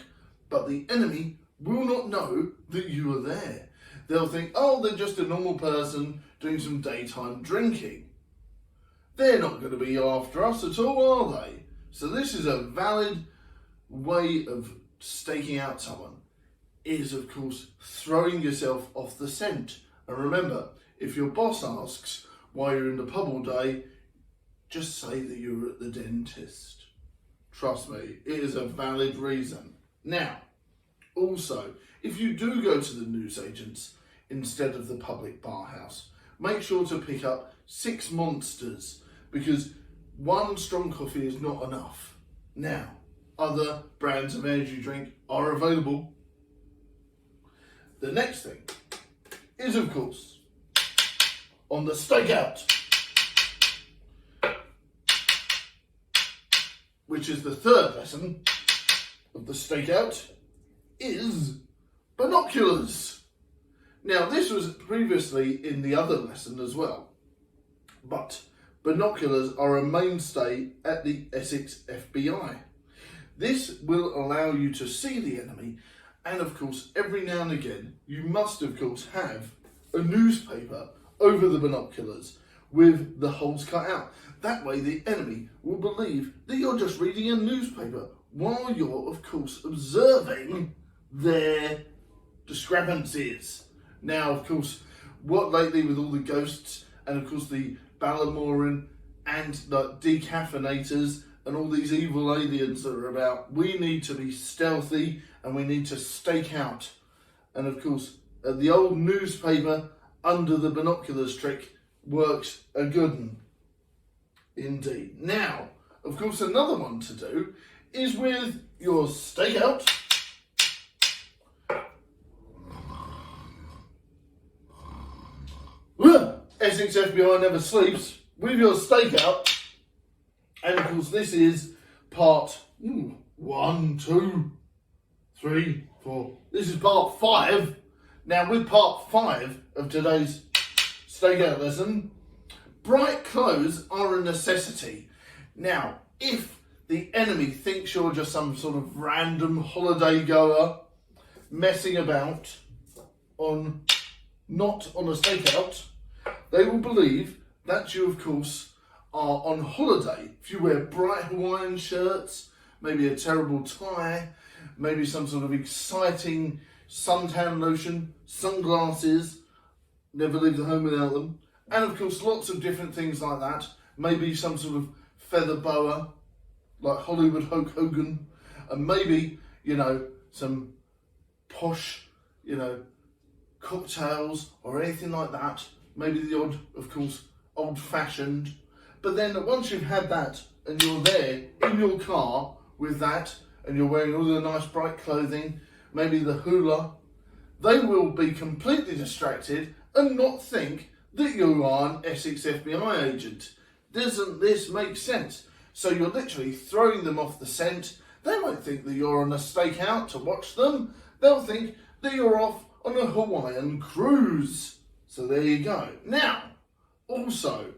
but the enemy will not know that you are there. They'll think, oh, they're just a normal person doing some daytime drinking. They're not going to be after us at all, are they? So this is a valid way of staking out someone, is, of course, throwing yourself off the scent. And remember, if your boss asks why you're in the pub all day, just say that you were at the dentist. Trust me, it is a valid reason. Now, also, if you do go to the newsagents instead of the public bar house, make sure to pick up 6 Monsters, because 1 strong coffee is not enough. Now, other brands of energy drink are available. The next thing is, of course, on the stakeout, which is the third lesson of the stakeout, is binoculars. Now, this was previously in the other lesson as well, but binoculars are a mainstay at the Essex FBI. This will allow you to see the enemy, and of course, every now and again, you must of course have a newspaper over the binoculars with the holes cut out. That way the enemy will believe that you're just reading a newspaper while you're of course observing their discrepancies. Now, of course, what lately with all the ghosts and of course the Balamoran and the decaffeinators and all these evil aliens that are about, we need to be stealthy and we need to stake out. And of course, the old newspaper under the binoculars trick works a good one. Indeed. Now, of course, another one to do is with your stakeout. Essex FBI never sleeps. With your stakeout. And of course, this is part 1, 2, 3, 4. This is part 5. Now, with part 5 of today's stakeout lesson, bright clothes are a necessity. Now, if the enemy thinks you're just some sort of random holiday goer messing about not on a stakeout, they will believe that you, of course, are on holiday. If you wear bright Hawaiian shirts, maybe a terrible tie, maybe some sort of exciting suntan lotion, sunglasses, never leave the home without them, and of course lots of different things like that, maybe some sort of feather boa, like Hollywood Hulk Hogan, and maybe, you know, some posh, you know, cocktails or anything like that, maybe the odd, of course, old-fashioned. But then once you've had that and you're there in your car with that and you're wearing all the nice bright clothing, maybe the hula, they will be completely distracted and not think that you are an Essex FBI agent. Doesn't this make sense? So you're literally throwing them off the scent. They won't think that you're on a stakeout to watch them. They'll think that you're off on a Hawaiian cruise. So there you go. Now, also,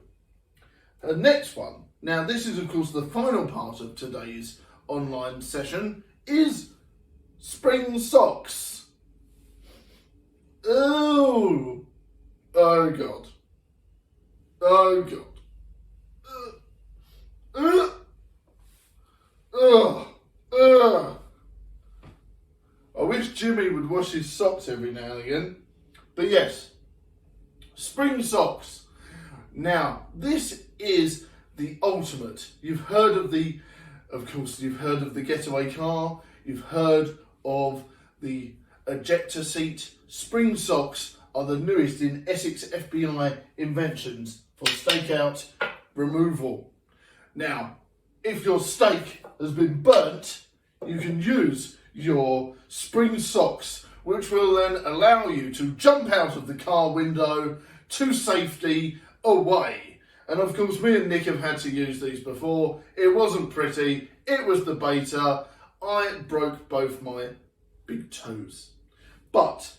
the next one. Now, this is, of course, the final part of today's online session, is spring socks. Oh God. Oh God. I wish Jimmy would wash his socks every now and again. But yes, spring socks. Now, this is the ultimate. You've heard of the getaway car. You've heard of the ejector seat. Spring socks are the newest in Essex FBI inventions for stakeout removal. Now, if your steak has been burnt, you can use your spring socks, which will then allow you to jump out of the car window to safety away. And of course, me and Nick have had to use these before. It wasn't pretty. It was the beta. I broke both my big toes. But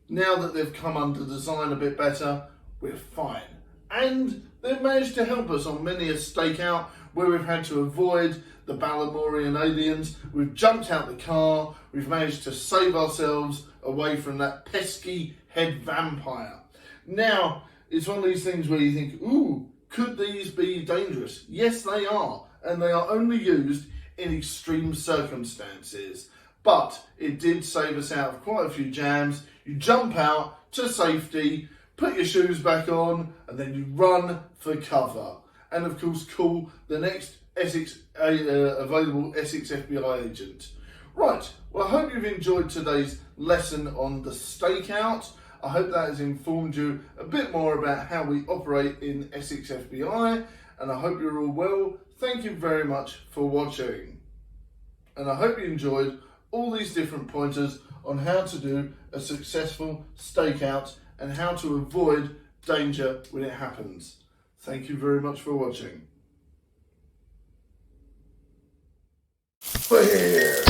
now that they've come under design a bit better, we're fine. And they've managed to help us on many a stakeout where we've had to avoid the Balamorian aliens. We've jumped out the car. We've managed to save ourselves away from that pesky head vampire. Now, it's one of these things where you think, ooh, could these be dangerous? Yes, they are. And they are only used in extreme circumstances. But it did save us out of quite a few jams. You jump out to safety, put your shoes back on, and then you run for cover. And of course, call the next available Essex FBI agent. Right, well, I hope you've enjoyed today's lesson on the stakeout. I hope that has informed you a bit more about how we operate in Essex FBI, and I hope you're all well. Thank you very much for watching. And I hope you enjoyed all these different pointers on how to do a successful stakeout and how to avoid danger when it happens. Thank you very much for watching. We're here.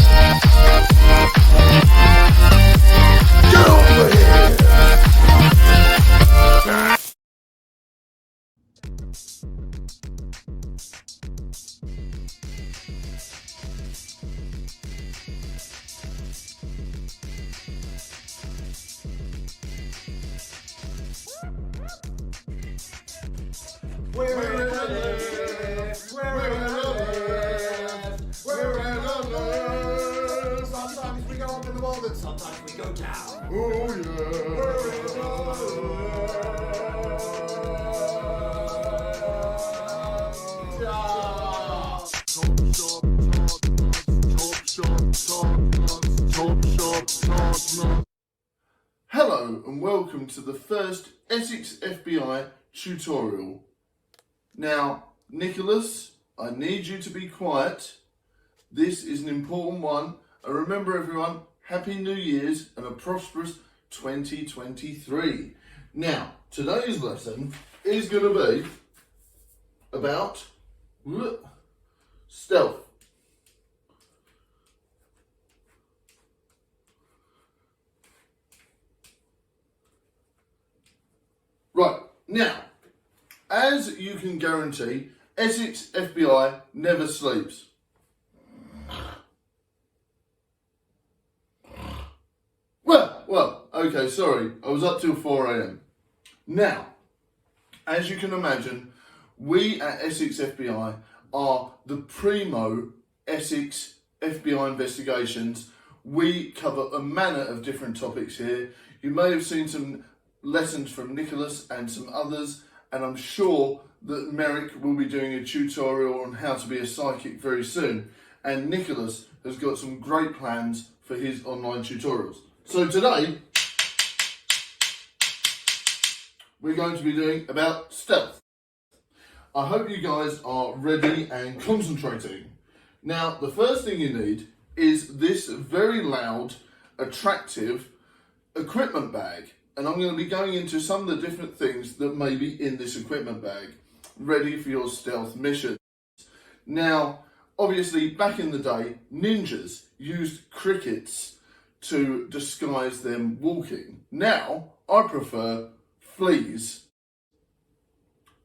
Sometimes we go up in the world and sometimes we go down. Hello and welcome to the first Essex FBI tutorial. Now, Nicholas, I need you to be quiet. This is an important one. And remember everyone, Happy New Year's and a prosperous 2023. Now, today's lesson is going to be about stealth. Right, now, as you can guarantee, Essex FBI never sleeps. Well, okay, sorry, I was up till 4 AM. Now, as you can imagine, we at Essex FBI are the primo Essex FBI investigations. We cover a manner of different topics here. You may have seen some lessons from Nicholas and some others, and I'm sure that Merrick will be doing a tutorial on how to be a psychic very soon. And Nicholas has got some great plans for his online tutorials. So today, we're going to be doing about stealth. I hope you guys are ready and concentrating. Now, the first thing you need is this very loud, attractive equipment bag. And I'm going to be going into some of the different things that may be in this equipment bag, ready for your stealth mission. Now, obviously, back in the day, ninjas used crickets to disguise them walking. Now, I prefer fleas.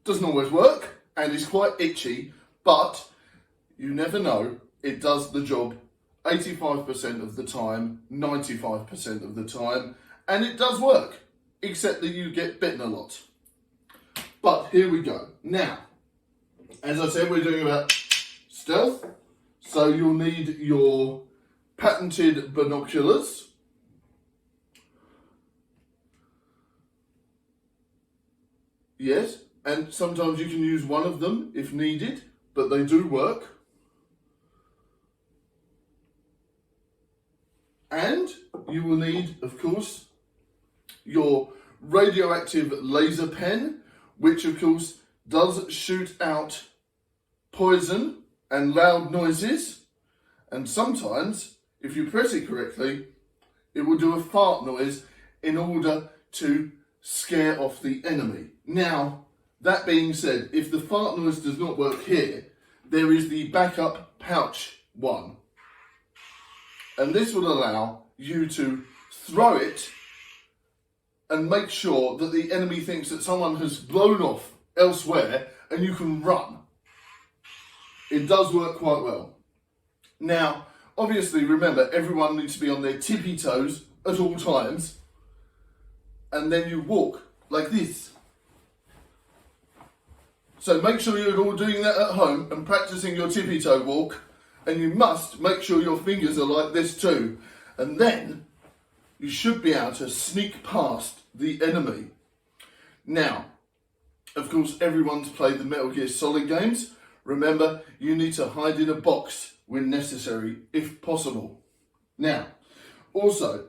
Doesn't always work, and is quite itchy, but you never know, it does the job 85% of the time, 95% of the time, and it does work, except that you get bitten a lot. But here we go. Now, as I said, we're doing about stealth, so you'll need your patented binoculars. Yes, and sometimes you can use one of them if needed, but they do work. And you will need, of course, your radioactive laser pen, which of course does shoot out poison and loud noises, and sometimes, if you press it correctly, it will do a fart noise in order to scare off the enemy. Now, that being said, if the fart noise does not work here, there is the backup pouch one. And this will allow you to throw it and make sure that the enemy thinks that someone has blown off elsewhere and you can run. It does work quite well. Now, obviously, remember, everyone needs to be on their tippy toes at all times. And then you walk like this. So make sure you're all doing that at home and practicing your tippy toe walk. And you must make sure your fingers are like this too. And then you should be able to sneak past the enemy. Now, of course, everyone's played the Metal Gear Solid games. Remember, you need to hide in a box when necessary, if possible. Now, also,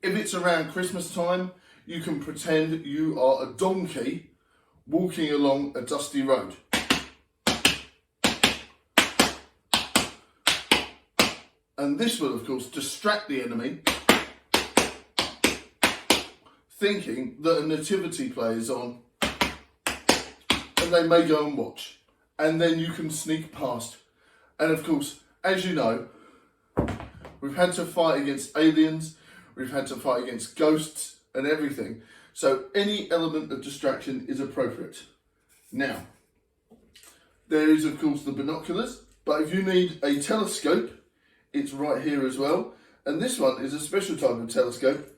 if it's around Christmas time, you can pretend you are a donkey walking along a dusty road. And this will, of course, distract the enemy, thinking that a nativity play is on, and they may go and watch. And then you can sneak past. And of course, as you know, we've had to fight against aliens, we've had to fight against ghosts and everything. So any element of distraction is appropriate. Now, there is of course the binoculars, but if you need a telescope, it's right here as well. And this one is a special type of telescope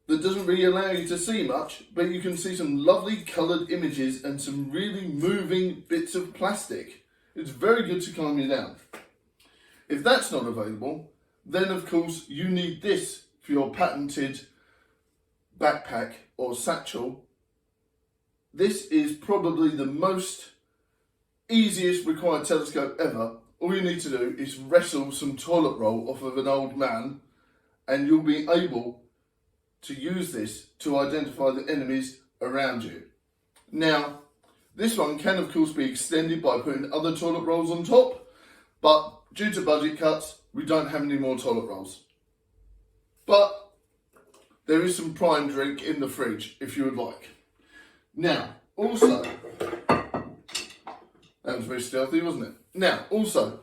that doesn't really allow you to see much, but you can see some lovely coloured images and some really moving bits of plastic. It's very good to calm you down. If that's not available, then of course you need this for your patented backpack or satchel. This is probably the most easiest required telescope ever. All you need to do is wrestle some toilet roll off of an old man and you'll be able to use this to identify the enemies around you. Now, this one can of course be extended by putting other toilet rolls on top, but due to budget cuts, we don't have any more toilet rolls. But there is some prime drink in the fridge if you would like. Now, also, that was very stealthy, wasn't it? Now, also,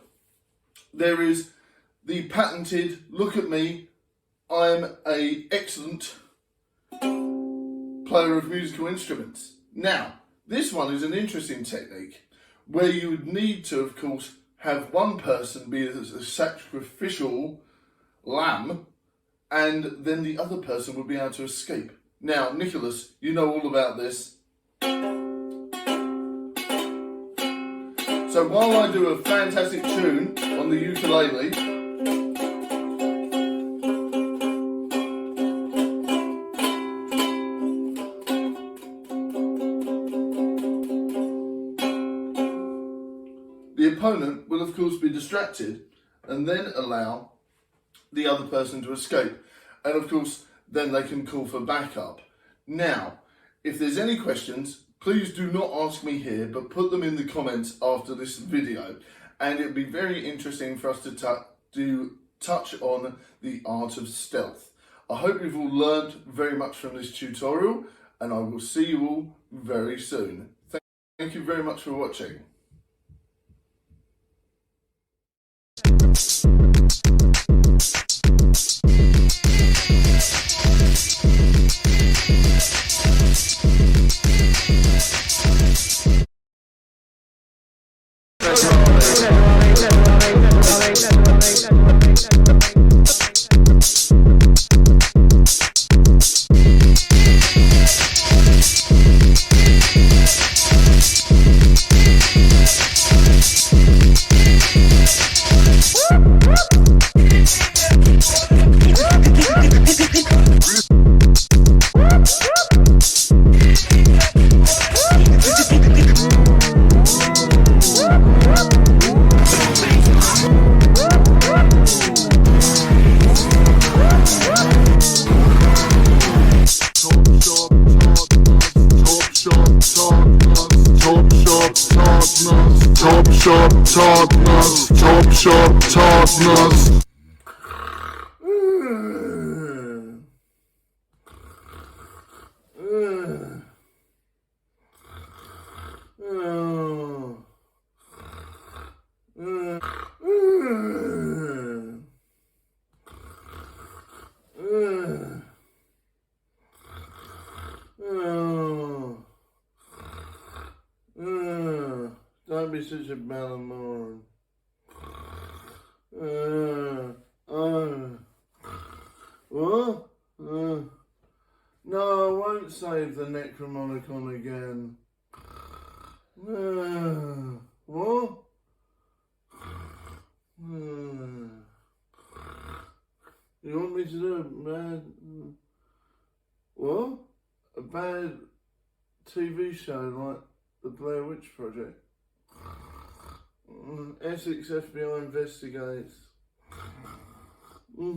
there is the patented, look at me, I'm an excellent player of musical instruments. Now, this one is an interesting technique where you would need to, of course, have one person be a sacrificial lamb and then the other person would be able to escape. Now, Nicholas, you know all about this. So while I do a fantastic tune on the ukulele, the opponent will of course be distracted and then allow the other person to escape. And of course, then they can call for backup. Now, if there's any questions, please do not ask me here, but put them in the comments after this video. And it'll be very interesting for us to touch on the art of stealth. I hope you've all learned very much from this tutorial, and I will see you all very soon. Thank you very much for watching. Top shop partners. Don't be such a Ballamoran. What? No, I won't save the Necromonicon again. What? You want me to do a bad... What? A bad TV show like the Blair Witch Project? Essex FBI investigates. Oh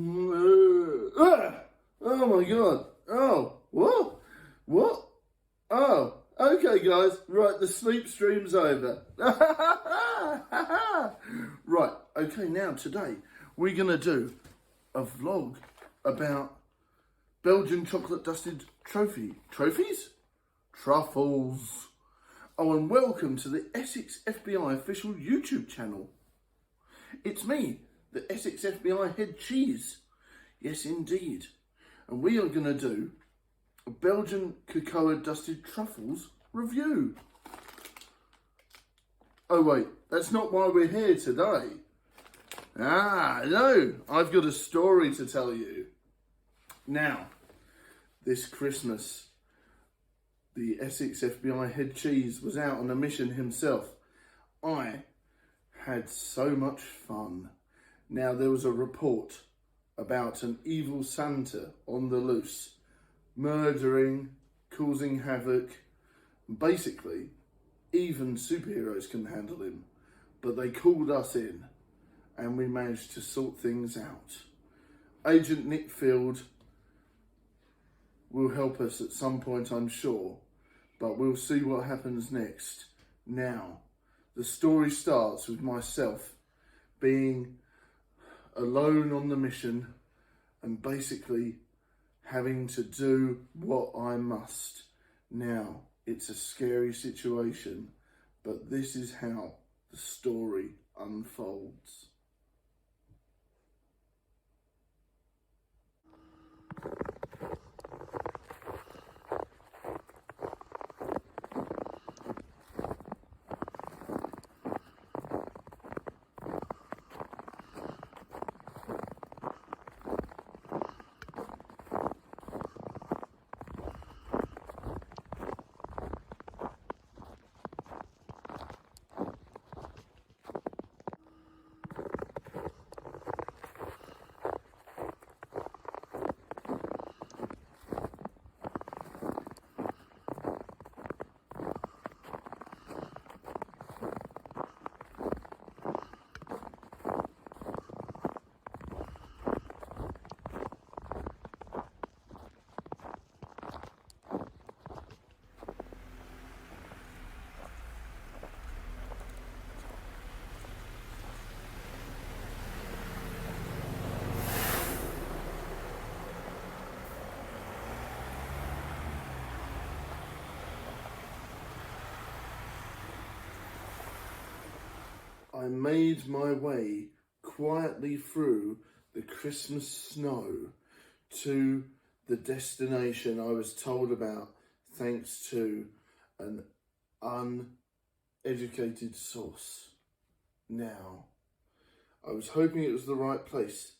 my god. Oh, what? What? Oh, okay guys. Right, the sleep stream's over. Right, okay, now today we're going to do a vlog about Belgian chocolate dusted trophies? Truffles. Oh, and welcome to the Essex FBI official YouTube channel. It's me, the Essex FBI head cheese. Yes, indeed. And we are going to do Belgian cocoa dusted truffles review. Oh wait, that's not why we're here today. No, I've got a story to tell you. Now, this Christmas, the Essex FBI head cheese was out on a mission himself. I had so much fun. Now, there was a report about an evil Santa on the loose, murdering, causing havoc. Basically, even superheroes can handle him. But they called us in and we managed to sort things out. Agent Nick Field will help us at some point, I'm sure, but we'll see what happens next. Now, the story starts with myself being alone on the mission and basically having to do what I must. Now, it's a scary situation, but this is how the story unfolds. I made my way quietly through the Christmas snow to the destination I was told about thanks to an uneducated source. Now, I was hoping it was the right place.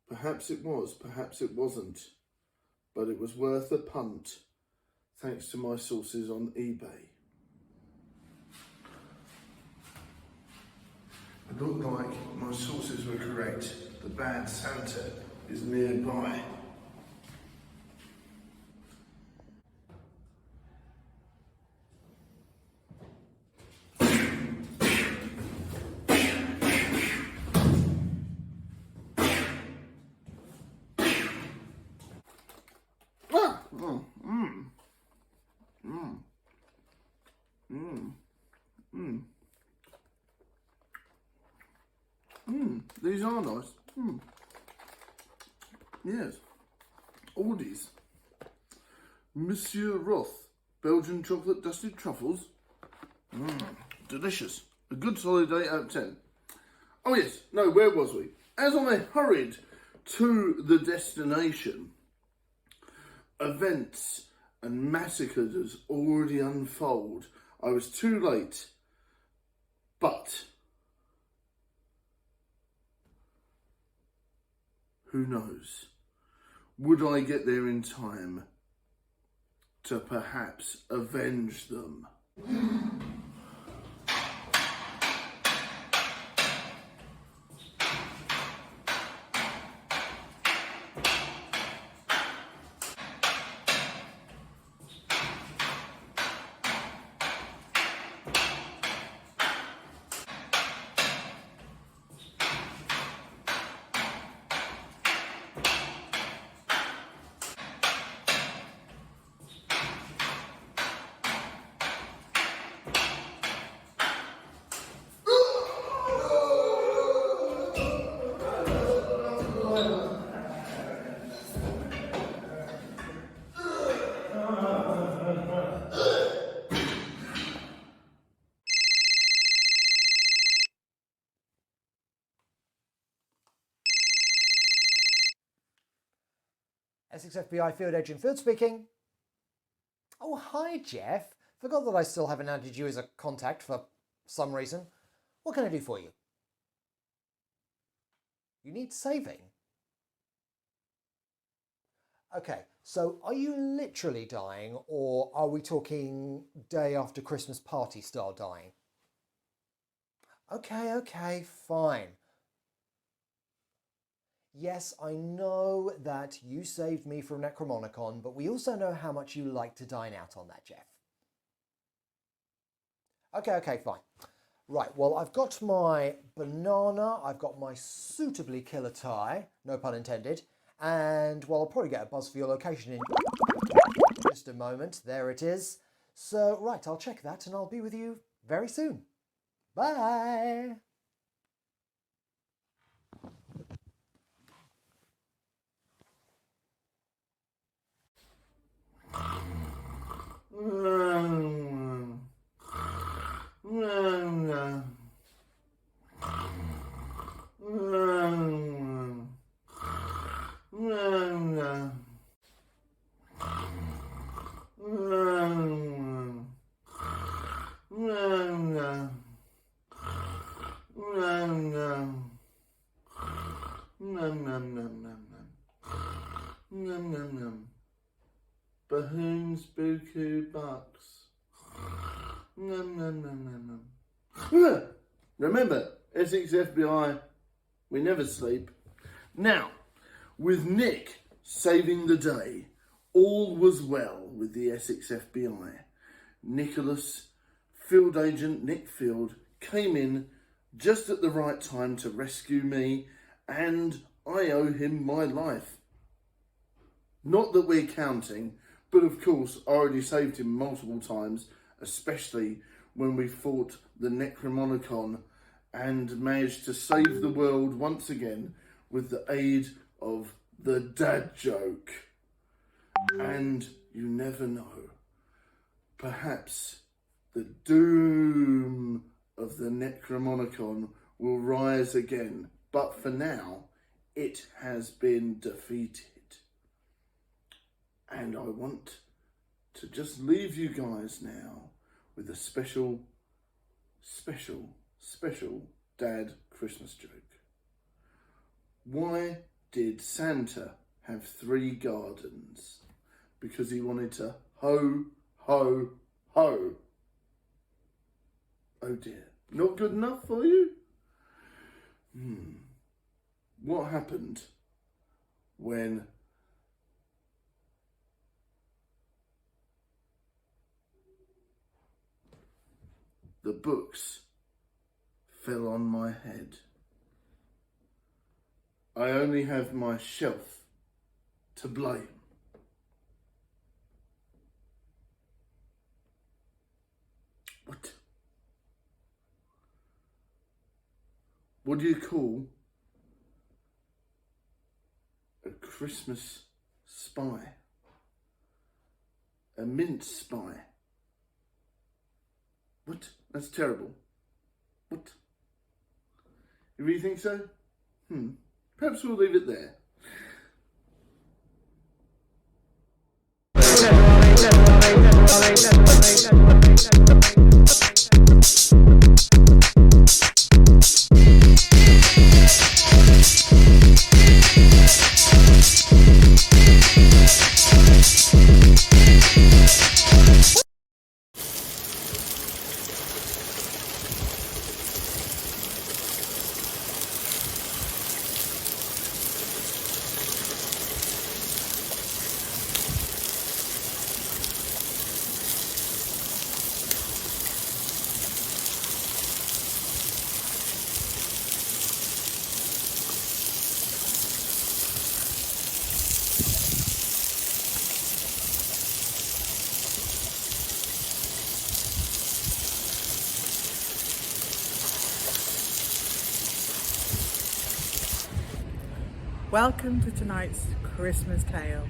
Perhaps it was, perhaps it wasn't, but it was worth a punt thanks to my sources on eBay. It looked like my sources were correct. The bad Santa is nearby. These are nice. Yes. Aldi's. Monsieur Roth. Belgian chocolate dusted truffles. Delicious. A good solid 8 out of 10. Oh yes. No, where was we? As I hurried to the destination, events and massacres already unfold. I was too late. But who knows? Would I get there in time to perhaps avenge them? Essex FBI Field Agent Field speaking. Oh, hi, Jeff. Forgot that I still haven't added you as a contact for some reason. What can I do for you? You need saving? Okay, so are you literally dying, or are we talking day after Christmas party style dying? Okay, fine. Yes, I know that you saved me from Necromonicon, but we also know how much you like to dine out on that, Jeff. Okay, fine. Right, well, I've got my banana, I've got my suitably killer tie, no pun intended, and, well, I'll probably get a buzz for your location in just a moment. There it is. So, right, I'll check that and I'll be with you very soon. Bye! Bahoons, buku, bucks. Remember, Essex FBI, we never sleep. Now, with Nick saving the day, all was well with the Essex FBI. Nicholas, Field Agent Nick Field, came in just at the right time to rescue me, and I owe him my life. Not that we're counting, but of course I already saved him multiple times, especially when we fought the Necromonicon and managed to save the world once again with the aid of the dad joke. And you never know, perhaps the doom of the Necromonicon will rise again, but for now it has been defeated. And I want to just leave you guys now with a special dad Christmas joke. Why did Santa have 3 gardens? Because he wanted to ho, ho, ho. Oh dear, not good enough for you? What happened when the books fell on my head? I only have my shelf to blame. What? What do you call a Christmas spy? A mince spy? What? That's terrible. What? You really think so? Perhaps we'll leave it there. Welcome to tonight's Christmas tale.